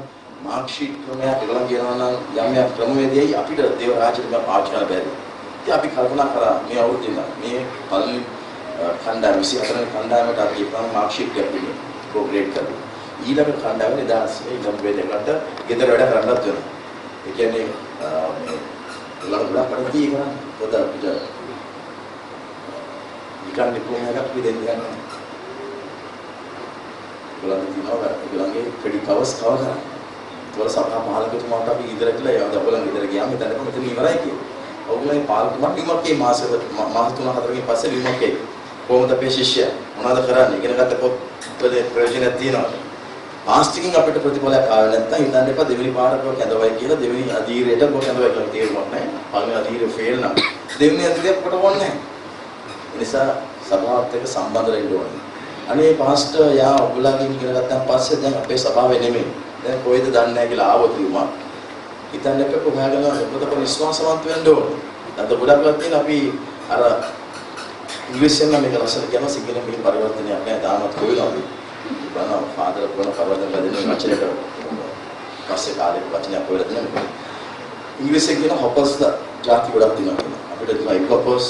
S7: මාර්ක් ෂීට් ක්‍රමයක් ඒගොල්ලන් කියනවා නම් යම් යම් ක්‍රමවේදයයි අපිට දේව රාජ්‍යයට පාවිච්චි කරන්න බැරි. ඉතින් අපි කල්පනා කරා මේ අවුරුද්දේ මේ පළවෙනි කණ්ඩායම 24 වෙනි කණ්ඩායමට අපි ප්‍රාණ මාර්ක් ෂීට් එකක් දුන්නා. ප්‍රෝග්‍රේඩ් කරලා. ඊළඟ කණ්ඩායමේ 2000 ඊළඟ වේදකට ගෙදර වැඩ කරන්නත් වෙනවා. ඒ කියන්නේ මේ ළඟ කරන්නේ කරන්නේ පොත අපිට නිකන් ඩිප්ලෝමා එකක් දෙන්න යනවා. ඒගොල්ලන් කියනවා ඒගොල්ලන්ගේ ක්‍රෙඩිට් කවර්ස් කවර් කරා. ඒගොල්ලෝ සභා මාලකතුමාට අපි ඉදර කියලා ඒවා ඔයගොල්ලන් ඉදර ගියාම හිතන්න මෙතන ඉවරයි කියලා. ඔයගොල්ලන්ගේ පාලකතුමාට ලියුමක් ඒ මාස 3-4කින් පස්සේ ලියුමක් ඒ කොහොමද අපේ ශිෂ්‍යයා මොනවද කරන්නේ ඉගෙන ගත්ත පොත් වල ප්‍රයෝජනයක් තියෙනවා. ආස්තිකින් අපිට ප්‍රතිඵලයක් ආව නැත්නම් හිතන්න එපා දෙවෙනි පාඩක කැඳවයි කියලා දෙවෙනි අධීරයට කොට කැඳවයි කියලා තේරුමක් නැහැ. පළවෙනි අධීරේ ෆේල් නම් දෙවෙනි අධීරේ කොට වොන්නේ නැහැ. ඒ නිසා සභාවත් එක්ක සම්බන්ධ වෙන්න ඕනේ. අනේ පාස්ටර් යා ඔයගොල්ලන්ගෙන් ඉගෙන ගත්තාන් පස්සේ දැන් අපේ සභාවේ නෙමෙයි. දැන් කොහෙද දන්නේ නැහැ කියලා ආවොත් ලියුමක්. හිතන්න එපා කොහොමද ඔබට විශ්වාසවන්ත වෙන්න ඕනේ. අද ගොඩක්වත් තියෙන අපි අර ඉංග්‍රීසියෙන් නම් මේක ලස්සන කියනවා සිංහලෙන් මේක පරිවර්තනයක් නැහැ. තාමත් කොහෙනවා අපි. බලනවා ෆාදර් කරන පරිවර්තන බැදෙන වචනයක පස්සේ කාලේ වචනයක් හොයලා තියෙනවා. ඉංග්‍රීසියෙන් කියන hoppers ಜಾති ගොඩක් තියෙනවා. අපිට තියෙනවා egg hoppers,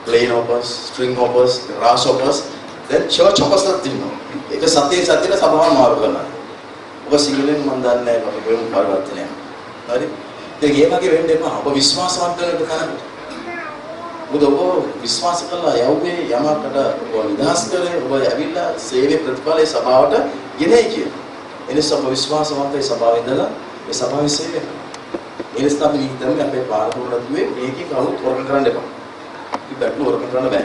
S7: plain hoppers, string hoppers, grass hoppers, then church hoppers තියෙනවා. ඒක සතියේ සභාව මාරු කරනවා. ඔබ සිංහලෙන් මම දන්නේ නැහැ අපි වෙන පරිවර්තනයක්. හරි? ඒක ඒ වගේ වෙන්න එපා. ඔබ විශ්වාසවන්ත වෙන්න කරන්නේ. මොකද ඔබ විශ්වාස කළා යව්වේ යමකට ඔබ නිදහස් කරේ ඔබ ඇවිල්ලා සේවයේ ප්‍රතිඵලයේ සභාවට ගෙනයි කියලා. එනිසා ඔබ විශ්වාසවන්තයි සභාවේ ඉඳලා මේ සභාවේ සේවය කරනවා. එනිසා අපි හිතන්නේ අපේ පාරවල දුවේ මේකේ කවුරුත් වරක කරන්න එපා. අපි බැටළු වරක කරන්න බෑ.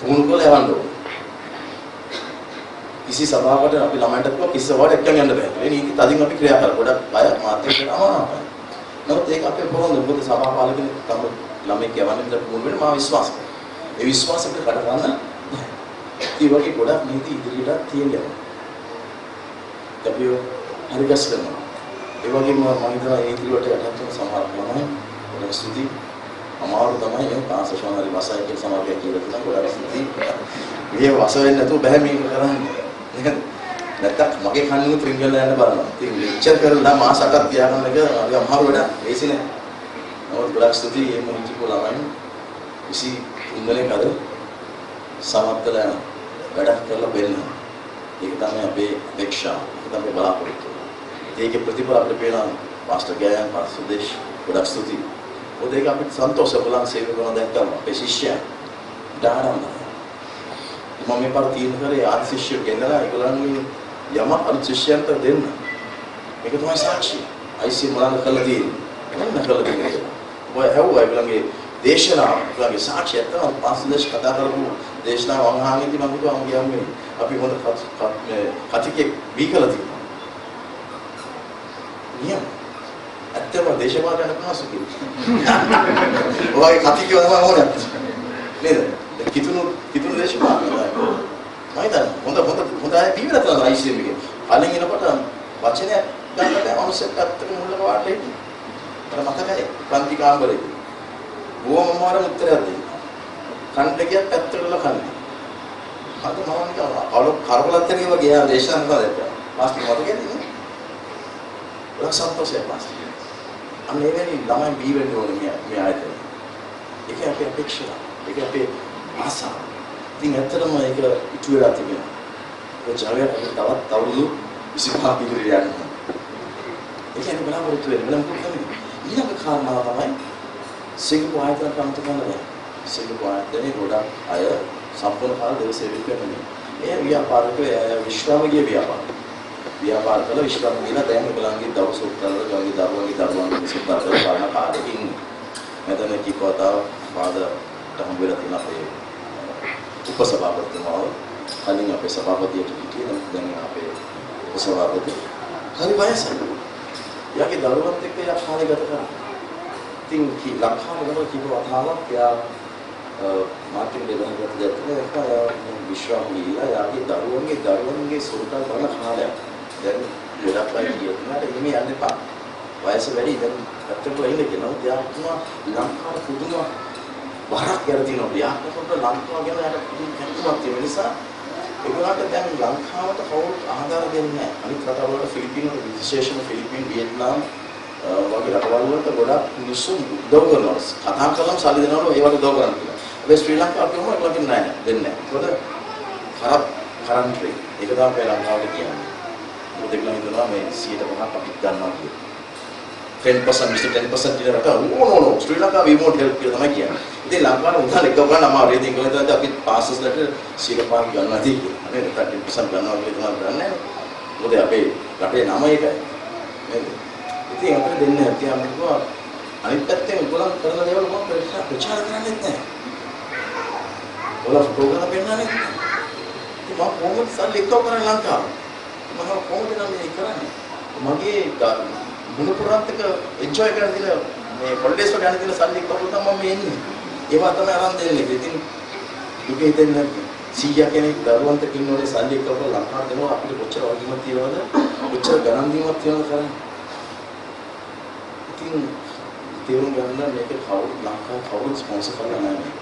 S7: පුහුණු කරලා යවන්න ඕනේ. කිසි සභාවකට අපි ළමයින්ට කිව්වා කිසි සභාවකට එක්කන් යන්න බෑ. මේ නීති තදින් අපි ක්‍රියා කරලා ගොඩක් අය මාත්‍යෙට අමාරුයි. නමුත් ඒක අපේ පොරොන්දු මොකද සභාපාලකෙනෙක් තමයි ළමයි කියවන්නේ විතර පුහුණු වෙන්න මා විශ්වාස කරනවා. ඒ විශ්වාසෙට කඩ ගන්න ඒ වගේ ගොඩක් නීති ඉදිරියට තියෙනවා. අපි හරි ගැස් කරනවා. ඒ වගේම මම හිතනවා ඒ ඉදිරියට යටත් වෙන සමහර ළමයි ගොඩක් ස්තුති අමාරු තමයි ඒ පාසෂන් හරි වසයි කියන සමාජය කියලා තියෙනවා ගොඩක් ස්තුති. මේ වස වෙන්නේ නැතුව බෑ මේක කරන්නේ. නේද? නැත්තම් මගේ කන්නේ ත්‍රිංගල යන්න බලනවා. ඉතින් ලෙක්චර් කරලා මාස 8ක් තියාගන්න එක අපි අමාරු වැඩක්. ඒසි නෑ. නමුත් ගොඩක් ස්තුතියි මේ මුංචි ළමයි 23 වෙනි කද සමත්ලා වැඩක් කරලා බෙන්න. ඒක තමයි අපේ අපේක්ෂාව. ඒක තමයි බලාපොරොත්තු. ඒකේ ප්‍රතිඵල අපිට පේනවා මාස්ටර් ගෑයන් පාසුදේශ ගොඩක් ස්තුතියි. මොකද ඒක අපිට සන්තෝෂ බලන් සේවය කරන දැක්කම අපේ ශිෂ්‍යයන් ඩාඩම් මම මේ පාර තීරණ කරේ ආදි ශිෂ්‍යයෝ ගෙනලා ඒගොල්ලන්ගේ යම අලුත් ශිෂ්‍යයන්ට දෙන්න. ඒක තමයි සාක්ෂිය. IC මොනවාද කළා තියෙන්නේ? මොනවද කළා තියෙන්නේ? ඔය හැවුවා ඒගොල්ලන්ගේ දේශනාව, ඒගොල්ලන්ගේ සාක්ෂිය තමයි පාසුදේශ කතා කරපු දේශනාව වංහාගෙන්දී මම හිතුවා මම කියන්නේ අපි හොඳ කතිකේ වී කළා තියෙනවා. නියම ඇත්තම දේශපාලන පහසු කියලා. ඔයගේ කතිකේ වම ඕනේ. නේද? කිතුණු දේශපාලන. මම හිතන්නේ හොඳ අය බීවලා තමයි ICM එකේ. කලින් එනකොට වචනයක් ගන්න බෑ අනුසෙත් පැත්තක මුල්ලක වාට හිටියේ. අර මතකයි පන්ති කාමරේ. බොහොම මාර උත්තරයක් දෙන්නා. කණ්ඩකියක් පැත්තකලා කන්නේ. අද මම නිකන් කරවලත් එක්ක ගියා දේශනා කරලා දැක්කා. මාස්ටර් මතකද නේ? ලක්ෂන්තෝසේ මාස්ටර්. අනේ වෙලී ළමයි බී වෙන්න ඕනේ මේ ආයතන. ඒක අපේ අපේක්ෂා. ඒක අපේ ආසාව. ඉතින් ඇත්තටම ඒක ඉටු වෙලා තිබෙනවා. ඒ ජාවියට තවත් අවුරුදු 25 ඉදිරියට යනවා. ඒ කියන්නේ බලාපොරොත්තු වෙන්න මොකද කරන්නේ? ඊළඟ කාරණාව තමයි සිංගප්පූර් ආයතන ප්‍රමුඛ කරනවා. සිංගප්පූර් ආයතනයේ ගොඩක් අය සම්පූර්ණ කාල දේව සේවක වෙනවා. ඒ ව්‍යාපාරිකයෝ විශ්‍රාමගිය ව්‍යාපාර කළ විශ්‍රාම ගිහලා දැන් ඔයගලන්ගේ දවස් උත්තරවල ගාගේ දරුවන්ගේ සුද්ධ කරලා බලන කාලෙකින් මෙතන කීපවතාව ෆාදර්ට හම් වෙලා තියෙන අපේ උපසභාපතිතුමා කලින් අපේ සභාපතියට හිටියේ දැන් අපේ උපසභාපති හරි වයසයි. යාගේ දරුවන් එක්ක යා කාලය ගත කරා. ඉතින් ලංකාවේ වෙනකොට කිව්ව වතාවක් එයා මාර්ටින් දෙවහකට දැක්කේ ඒක විශ්වාස ගිහිලා යාගේ දරුවන්ගේ සුරුකල් බලන කාලයක්. දැන් ගොඩක් අය කියනවා එimhe යන්න එපා. වයස වැඩි දැන් පැත්තට වෙන්න කියනවා. එයා කියනවා ලංකාවේ පුදුම බරක් ගැන තියෙනවා. ව්‍යාපකවට ලංකාව ගැන යට පුදුම කැමැත්තක් තියෙන නිසා ඒගොල්ලන්ට දැන් ලංකාවට කවුරුත් ආධාර දෙන්නේ නැහැ. අනිත් රටවල ෆිලිපින විශේෂම ෆිලිපින වියට්නාම් වගේ රටවල් වලට ගොඩක් මිනිස්සු උදව් කරනවා. කතා කරලා සල්ලි දෙනවලු ඒ වගේ උදව් කරනවා. හැබැයි ශ්‍රී ලංකාව කියවම ඒගොල්ලෝ දෙන්නේ නැහැ. දෙන්නේ නැහැ. මොකද කරන්ට්‍රි. ඒක තමයි ලංකාවට කියන්නේ. මොකද ඒගොල්ලෝ හිතනවා මේ 100%ක් අපිත් ගන්නවා කියලා. 10% මිස්ටර් 10% කියන රට ඕනෝ ශ්‍රී ලංකාව රිමෝට් හෙල්ප් කියලා තමයි කියන්නේ. ඉතින් ලංකාවේ උදාහරණ එක ගන්න අමාරුයි. ඉතින් ඒගොල්ලෝ අපි පාසස් වලට 100% ගන්නවා තියෙන්නේ. අනේ 10% ගන්නවා කියලා තමයි ගන්නෑ. මොකද අපේ රටේ නම ඒකයි. නේද? ඉතින් අපිට දෙන්නේ නැති අම්මෝ අනිත් පැත්තෙන් ඒගොල්ලෝ කරන දේවල් මොකක්ද ප්‍රචාර කරන්නේ නැහැ. ඔයාලා ප්‍රෝග්‍රෑම් පෙන්නන්නේ නැහැ. ඉතින් මම කොහොමද සල්ලි එකව කරන්නේ ලංකාවේ? මම කොහොමද මේ කරන්නේ? මගේ මුණුපුරන්තක එන්ජොයි කරන දින මේ හොලිඩේස් වල යන දින සල්ලි එකව තමයි මම එන්නේ. ඒවා තමයි අරන් දෙන්නේ. ඉතින් දුක හිතෙන්නේ සීයා කෙනෙක් දරුවන්ට කින්නෝනේ සල්ලි එකව ලංකාවට දෙනවා අපිට කොච්චර වගකීමක් තියනවද? කොච්චර ගණන් දීමක් තියනවද කරන්නේ? ඉතින් තේරුම් ගන්න මේක කවුරු ලංකාව කවුරු ස්පොන්සර් කරලා නැහැ.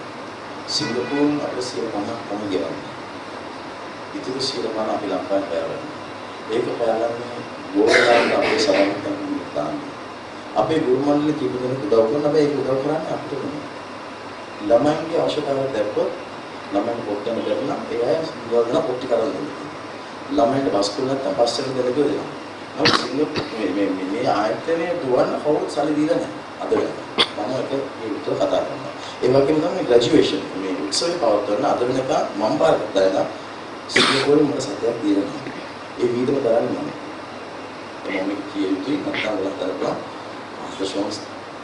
S7: සිංගප්පූරුන් අපිට 150ක් තමයි ගෙවන්නේ. ඉතින් 150 අපි ලංකාවේ පෑවන්නේ. ඒක පෑවන්නේ ගෝලයන් අපේ සමන්තන් දාන්නේ. අපේ ගුරු මණ්ඩල කීප දෙනෙක් උදව් කරන හැබැයි ඒක උදව් කරන්නේ අපිට නෙමෙයි. ළමයින්ගේ අවශ්‍යතාවය දැක්කොත් ළමයින් පොට්ටම කරනවා ඒ අය උදව් පොට්ටි කරන් දෙනවා. ළමයින්ට බස් කරන නැත්නම් පස්සෙන් දෙලක දෙනවා. නමුත් සිංගප්පූරු මේ ආයතනයේ දුවන්න කවුරුත් සල්ලි දීලා නැහැ. අද වෙනකම්. මම ඒක විතර කතා කරනවා. ඒ වගේම තමයි ග්‍රැජුවේෂන් මේ උත්සවය පවත්වන අද වෙනකම් මම බාරගත්තා දැන් සිංගප්පූරුවේ මට සතයක් දීලා නැහැ. ඒ වීදම දරන්නේ මම. මම කියුවේ නැත්නම් වලතරපා අස්තෝන්ස්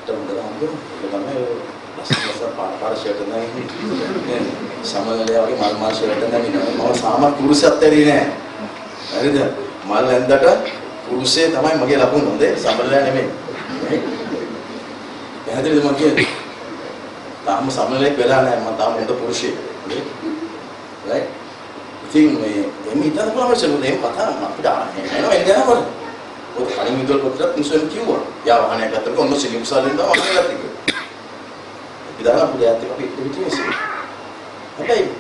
S7: තමුදරාම්ගේ ඒක තමයි ලස්සන පාට ෂර්ට් නැහැ සමනලේ වගේ මල් ෂර්ට් නැහැ මම සාමාන්‍ය පුරුෂයත් ඇරි නෑ හරිද මල් ඇඳට පුරුෂය තමයි මගේ ලකුණ හොඳේ සමනලේ නෙමෙයි පැහැදිලිද මම කියන්නේ තාම සමනලේ වෙලා නැහැ මම තාම හොඳ පුරුෂයෙක් right ඉතින් මේ එමි ඉතින් කොහොමද මේ කතා අපිට එනවා එන්නේ ඔය කලින් විතර කොටත් මුසෙන් කිව්වා. යා වහනයක් ගත්තම ඔන්න සිලිමුසාලෙන් තමයි වහනයක් ගත්තේ කියලා. ඉතින් අපි දැන් අපි පිටිමේසෙ. හැබැයි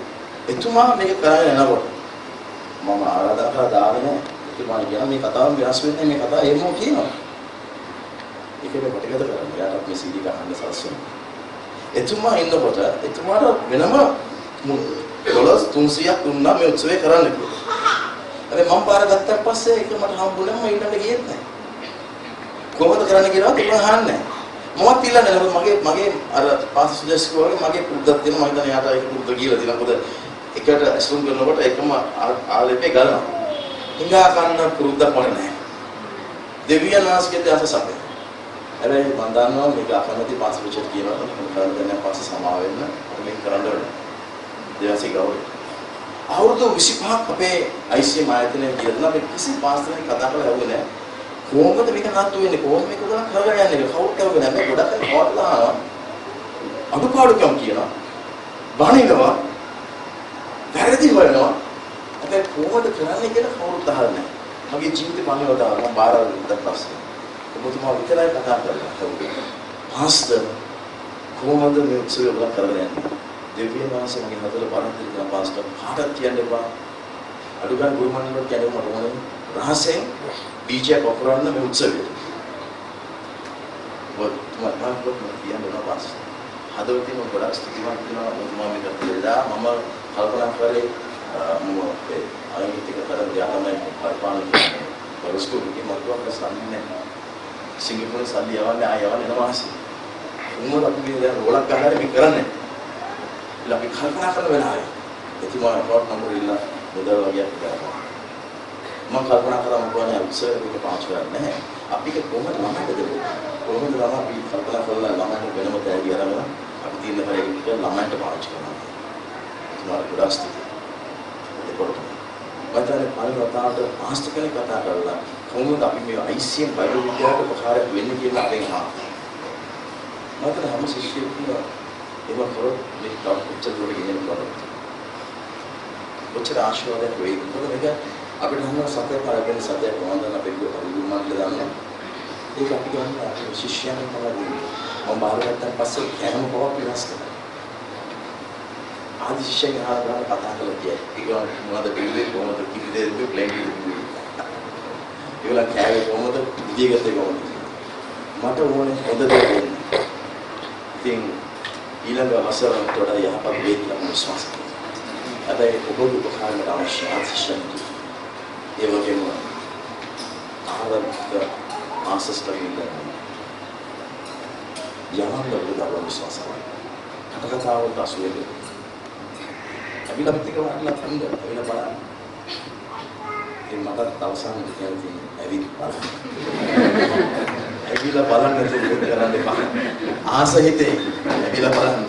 S7: එතුමා මේක කරන්නේ නැනකොට මම ආරාධනා කරලා දාගෙන එතුමා කියන මේ කතාව වෙනස් වෙන්නේ මේ කතාව එහෙමම කියනවා. ඒකේ ප්‍රතිගත කරන්න. යාට මේ CD ගන්න සල්සුන. එතුමා ඉන්නකොට එතුමාට වෙනම ඩොලර්ස් 300ක් දුන්නා මේ උත්සවය කරන්න කියලා. හැබැයි මම පාර ගත්තාට පස්සේ ඒක මට හම්බුනේ මම ඊළඟට ගියෙත් නැහැ. කොහොමද කරන්න කියලා ඒක අහන්නේ නැහැ. මමත් ඊළඟට නේද මගේ අර පාස් සුජෙස්ට් වගේ මගේ පුරුද්දක් තියෙනවා මම හිතන්නේ යාට ඒක පුරුද්ද කියලා තියෙනවා. මොකද එකට ඇසුම් කරනකොට එකම ආලේපේ ගලනවා. හිඟා ගන්න පුරුද්දක් මට නැහැ. දෙවියන් වහන්සේගේ දාසසපේ. හැබැයි මම දන්නවා මේක අකමැති පාස් සුජෙස්ට් කියනවා. මම කරන්නේ පාස් සමාව වෙන්න මේක කරන්න ඕනේ. දෙවසි ගෞරවය අවුරුදු 25ක් අපේ ICM ආයතනයේ කියලා අපි කිසි පාස්තරෙක් කතා කරලා හවුනේ නැහැ. කොහොමද මේක නතු වෙන්නේ? කොහොමද මේක උදා කරගෙන යන්නේ? කවුරුත් කවුරුත් නැහැ. ගොඩක් අය හොටලා අඩුපාඩුකම් කියනවා. බණිනවා. වැරදි හොයනවා. හැබැයි කොහොමද කරන්නේ කියලා කවුරුත් අහන්නේ නැහැ. මගේ ජීවිතේ මම වදාන මම බාර වුණා පස්සේ. ඔබතුමා විතරයි කතා කරලා හවුනේ. පාස්තර කොහොමද මේ උත්සවය උදා කරගෙන යන්නේ? දෙවියන් වහන්සේ මගේ හදල බරක් දෙන්න පාස්ටර් කාටවත් කියන්න එපා. අඩුගාන ගුරු මණ්ඩලයට කියන්න මට ඕනේ. රහසෙන් බීජයක් වපුරන්න මේ උත්සවයට. මම කියන්න ඕන පාස්ටර්. හදවතින් මම ගොඩක් ස්තුතිවන්ත වෙනවා ඔබතුමා මේක දෙලා මම කල්පනා කරේ මම අයිතික කරන් යාමයි පරිපාලනය කරන්නේ. පොලිස්කෝපේ මම කිව්වා සල්ලි නැහැ. සිංගප්පූරුවේ සල්ලි යවන්නේ ආයවන්නේ නැවාසි. උන්වල අපි මේ දැන් රෝලක් ගහලා මේ කරන්නේ. අපි කල්පනා කරන වෙලාවේ එතුමා රොට් නම්බර් ඉල්ල මුදල් වගේක් ගන්නවා. මම කල්පනා කරා මම කියන්නේ උත්සවයක පාස් කරන්නේ නැහැ. අපි කොහොමද ළමයිට දෙන්නේ? කොහොමද ළමයි අපි කල්පනා කරලා ළමයිට වෙනම තෑගි අරගෙන අපි තියෙන පරිදි ළමයිට පාවිච්චි කරනවා. එතුමා ගොඩක් ස්තුතියි. ඒකට වතරේ පරිවර්තනට පාස්ටර් කෙනෙක් කතා කරලා කොහොමද අපි මේ ICM බයිබල් විද්‍යාවට උපකාරයක් වෙන්නේ කියලා අපෙන් අහනවා. මට හැම ශිෂ්‍යයෙකුම ඒක කරොත් මේ ටොප් පික්චර් වල ගෙනියන්න පුළුවන්. කොච්චර ආශිර්වාදයක් වෙයිද? මොකද මේක අපිට හැම සතේ පාරගෙන සතේ වන්දන අපේ ගුරුමාන්ට දාන්න. ඒක අපි ගන්න අපේ ශිෂ්‍යයන් තමයි දෙන්නේ. මම බාරගත්තන් පස්සේ හැම කොහොම වෙනස් කරනවා. ආදි ශිෂ්‍යයන් ආවම කතා කරලා කියයි. ඒක මොනවද බිල්ලේ කොහොමද කිවිදේ ප්ලේන් කිව්වේ. ඒගොල්ලෝ කෑවේ කොහොමද විදියකට කොහොමද. මට ඕනේ හොඳ දේ දෙන්න. ඉතින් ඊළඟ අවසරයට වඩා යහපත් වෙයි කියලා මම විශ්වාස කරනවා. හැබැයි ඔබගේ උපකාරයට අවශ්‍ය ආශිර්වාද. ඒ වගේම ආරම්භක ආසස්තරින් යහපත් වෙලා විශ්වාස කරනවා. කතාවකට අසුවේ. අවිලා පිටික වහලා කන්ද අවිලා බලන්න. ඒ මට අවසාන දෙයක් ඇවිත් බලන්න. ඇවිල්ලා බලන්න නැතුව කරන්න එපා. ආස හිතේ ඇවිල්ලා බලන්න.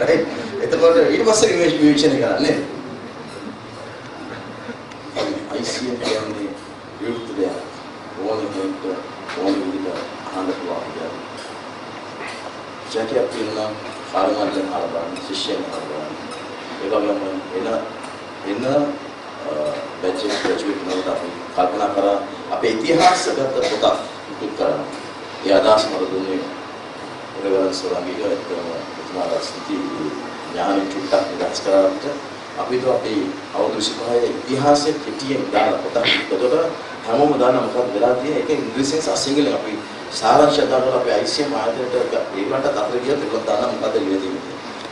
S7: right? එතකොට ඊට පස්සේ විවේචනය කරන්නේ. ICM කියන්නේ විරුද්ධ දෙයක්. ඕනෙ විදිහට අහන්න පුළුවන්. ජැකියක් තියෙනවා කාර්යමණ්ඩලයෙන් ආරම්භ ශිෂ්‍යයන් ආරම්භ. ඒ වගේම එන බැච් එක ග්‍රැජුවේට් වෙනකොට අපි කල්පනා කරා අපේ ඉතිහාසගත පොතක් ඉදිරි කරන්න. ඒ අදහස් මට දුන්නේ රෙවරන්ඩ් සොරංගික එතුමාලා ස්තුති ඥානෙ චුට්ටක් නිදහස් කරාට අපිට අපේ අවුරුදු 25 ඉතිහාසයේ කෙටියෙන් දාලා පොතක්. ඒකට හැමෝම දාන්න මොකක්ද වෙලා තියෙන්නේ? ඒක ඉංග්‍රීසියෙන් සහ සිංහලෙන් අපි සාරාංශය දාලා අපේ ICM ආයතනයට ඒකට අතර ගියත් ඒක දාන්න මොකද ලියලා තියෙන්නේ.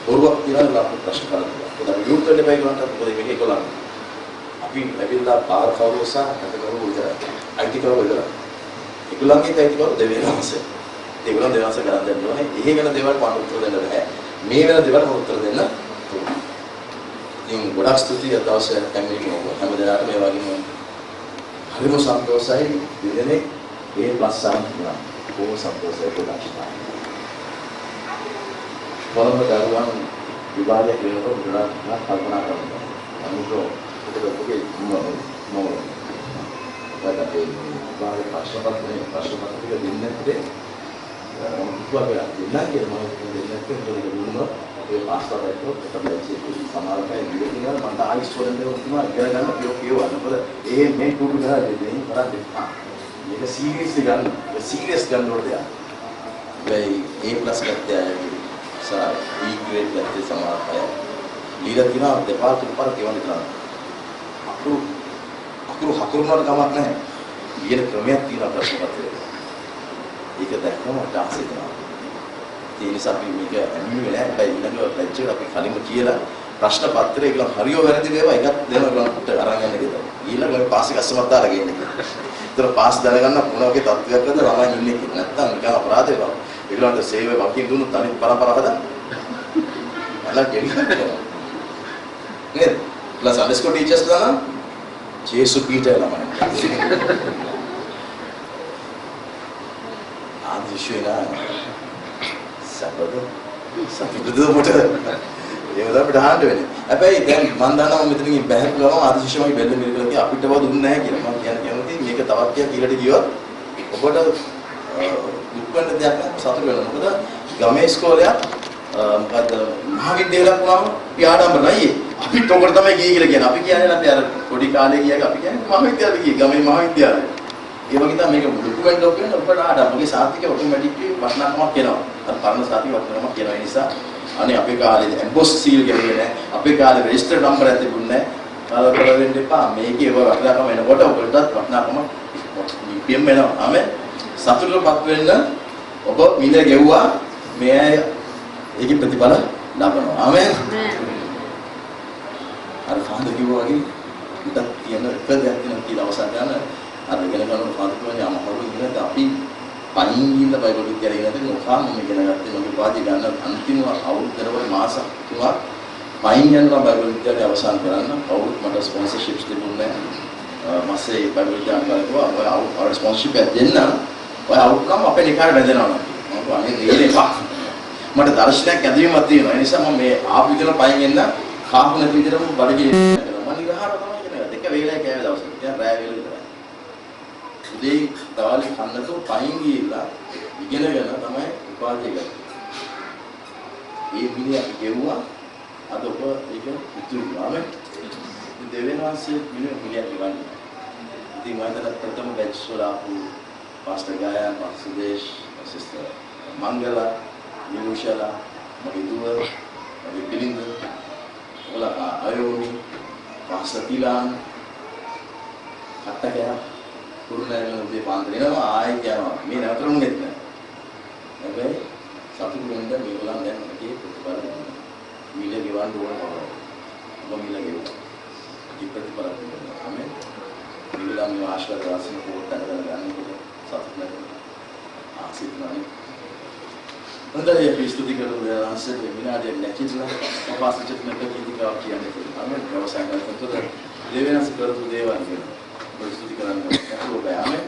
S7: බොරුවක් කියලා අපිට ප්‍රශ්න කරනවා. ඒක අපි යොමු කරන්න බෑ කියනකට මොකද මේක ඒගොල්ලන් අපි ලැබිලා පාර කවුරුසා නැතකරු විතරයි. IT කවුරු විතරයි. ඒගොල්ලන්ගේ IT කවුරු දෙවියන්ස. ඒගොල්ලන් දෙවියන්ස ගණන් දෙන්න ඕනේ. එහෙ වෙන දේවල් මට උත්තර දෙන්න බෑ. මේ වෙන දේවල් මට උත්තර දෙන්න. ඉතින් ගොඩක් ස්තුතියි අද දවසේ කැමරේකින් හැම දිනකටම මේ වගේම හරිම සන්තෝෂයි දෙදෙනෙක් A+ සම්පූර්ණ. බොහොම සන්තෝෂයි ගොඩක්. බලන්න දරුවන් විභාගයක් වෙනකොට ගොඩක් කල්පනා කරනවා. අනික ඔබගේ මම අපේ විභාග ප්‍රශ්නපත්‍රය දෙන්නේ නැත්තේ විභාගයක් දෙන්න කියලා මම දෙන්නේ නැත්තේ දුන්නා. අපේ පාස්තරයත් තමයි සමාජයේ ඉඳලා මම ආයි ස්ටුඩන්ට් දෙවල් තුමා ඉගෙන ගන්න කියවන්න. මොකද මේ ටූටු ගහලා දෙන්නේ කරන්නේ නැහැ. මේක සීරියස්ලි ගන්න. සීරියස් ගන්න ඕනේ දෙයක්. මේ A+ ගත්තයි සර් B ග්‍රේඩ් ගත්තේ සමාජය. ඊළඟ දින දෙපාර තුනපාර කියවන්න කරනවා. අකුරු හකුරුනට කමක් නැහැ. ලියන ක්‍රමයක් තියෙනවා ප්‍රශ්න පත්‍රයේ. ඒක දැක්කම ඩාන්ස් කරනවා. ඒ නිසා අපි මේක ඇන්නේ නැහැ. හැබැයි ඊළඟ ලැජ්ජට අපි කලින්ම කියලා ප්‍රශ්න පත්‍රය කියලා හරියෝ වැරදි දේවා එකක් දෙනවා ගන්නට අරන් යන්න කියලා. ඊළඟ පාස් එක අස්සමත් දාලා ගේන්න කියලා. ඒතර පාස් දැනගන්න මොන වගේ තත්ත්වයක්ද ළමයි ඉන්නේ කියලා. නැත්තම් නිකන් අපරාධයක් වගේ. ඒගොල්ලන්ට සේවය වකින් දුන්නු තනි පරපර හදන්න. අල්ලා ගෙනියන්න. නේද? ප්ලස් අන්ඩර්ස්කෝර් ටීචර්ස් දාලා ජේසු පීටර් ළමයි. ආදිශේලා සපද මොකද ඒවද අපිට අහන්න වෙන්නේ. හැබැයි දැන් මම දන්නවා මෙතනින් බැහැපු ගමන් ආදිශේෂමයි බෙල්ල මිරිකලා කිය අපිටව දුන්නේ නැහැ කියලා. මම කියන්නේ මේක තවත් ටිකක් ඊළඟට ගියොත් ඔබට දුක් වෙන දෙයක් නෑ සතුට වෙනවා. මොකද ගමේ ඉස්කෝලයක් මොකද මහවිද්‍යාලයක් වුණාම පියාඩම්බරයි. අපිට උකට තමයි ගියේ කියලා කියන්නේ. අපි කියන්නේ නැත්නම් අර පොඩි කාලේ ගියාක අපි කියන්නේ මහවිද්‍යාලෙ ගියේ. ගමේ මහවිද්‍යාලය. ඒ වගේ තමයි මේක ඩොකියුමන්ට් ඔක් වෙන ඔබට ආඩම්බරගේ සාතිකේ ඔටෝමැටික්ලි වටිනාකමක් එනවා. අර පරණ සාතික වටිනාකමක් එනවා. ඒ නිසා අනේ අපේ කාලේ එම්බොස් සීල් ගෙවුවේ නැහැ. අපේ කාලේ රෙජිස්ටර් නම්බර් එකක් තිබුණේ නැහැ. කලබල වෙන්න එපා. මේකේ ඔය වටිනාකම එනකොට ඔබටත් වටිනාකම ඉපියම් වෙනවා. ආමෙන්. සතුටටපත් වෙන්න ඔබ මිල ගෙවුවා. මේ අය ඒකේ ප්‍රතිඵල ලබනවා. ආමෙන්. අර ෆාදර් කිව්වා වගේ ඉතින් කියන එක දෙයක් තියෙනවා කියලා අවසන් ගන්න. අර ඉගෙන ගන්න ෆාදර් කියන්නේ අමහරු ඉගෙන අපි පණින් ගිහින් බයිබල් විද්‍යාලය ඉගෙන ගන්න ඕකා මම ඉගෙන ගත්තේ මගේ පාඩි ගන්න අන්තිම අවුරුද්දේ මාස 3ක් පයින් යනවා බයිබල් විද්‍යාලය අවසන් කරන්න. කවුරුත් මට ස්පොන්සර්ෂිප්ස් දෙන්නේ නැහැ. මාසේ බයිබල් විද්‍යාලය කරලා ඔය ස්පොන්සර්ෂිප් එක දෙන්න ඔය අවුට්කම් අපේ නිකාය වැදෙනවා. මම අනේ දෙන්නේ පා මට දර්ශනයක් ඇදීමක් තියෙනවා. ඒ නිසා මම මේ ආපු විතර පයින් එන්න කාපු නැති විතරම බඩගියේ මම නිරහර තමයි කියන්නේ. දෙක වේලයි කෑවේ දවසට. දැන් රෑ වේල විතරයි. උදේ දවල්ේ කන්නතු පයින් ගිහිල්ලා ඉගෙනගෙන තමයි උපාධිය ගත්තේ. ඒ මිනිහා ගෙවුවා අද ඔබ ඒක ඉතුරු ආමෙන්. දෙවෙනි වංශයේ මිනිහා ගෙවන්නේ. ඉතින් මම හිතලා ප්‍රථම බැච් වල ආපු පාස්ටර් ගායන්, සුදේශ්, සිස්ටර් මංගලා, නිරුෂලා, මගේ දුව, මගේ බිලින්ද, ඔලා අයෝනි, පාස්ටර් තිලාන් අත්තකයා කුරුණෑගල උදේ පාන්දර එනවා ආයෙත් යනවා. මේ නතරමුනෙත් නෑ. හැබැයි සතුටු වෙන්න මේගොල්ලන් දැන් මගේ ප්‍රතිඵල දෙනවා. මිල ගෙවන්න ඕන බව. ඔබ මිල ගෙවුවා. ඒ ප්‍රතිඵල දෙනවා. ආමෙන්. මේගොල්ලන් මේ ආශිර්වාද රාශිය පොට්ටක් ගන්නකොට සතුටු වෙනවා. ආශිර්වාදයි. හොඳයි අපි ස්තුති කරමු දැන්සෙ විනාඩියක් නැතිලා අපහසුචිත නැති කීතිකාවක් කියන්නේ. ආමෙන්. අවසන් කරනකොට දෙවෙනස් කරපු දේවල් කියන. ස්තුති කරන්න. ඒක ඔබ ආමෙන්.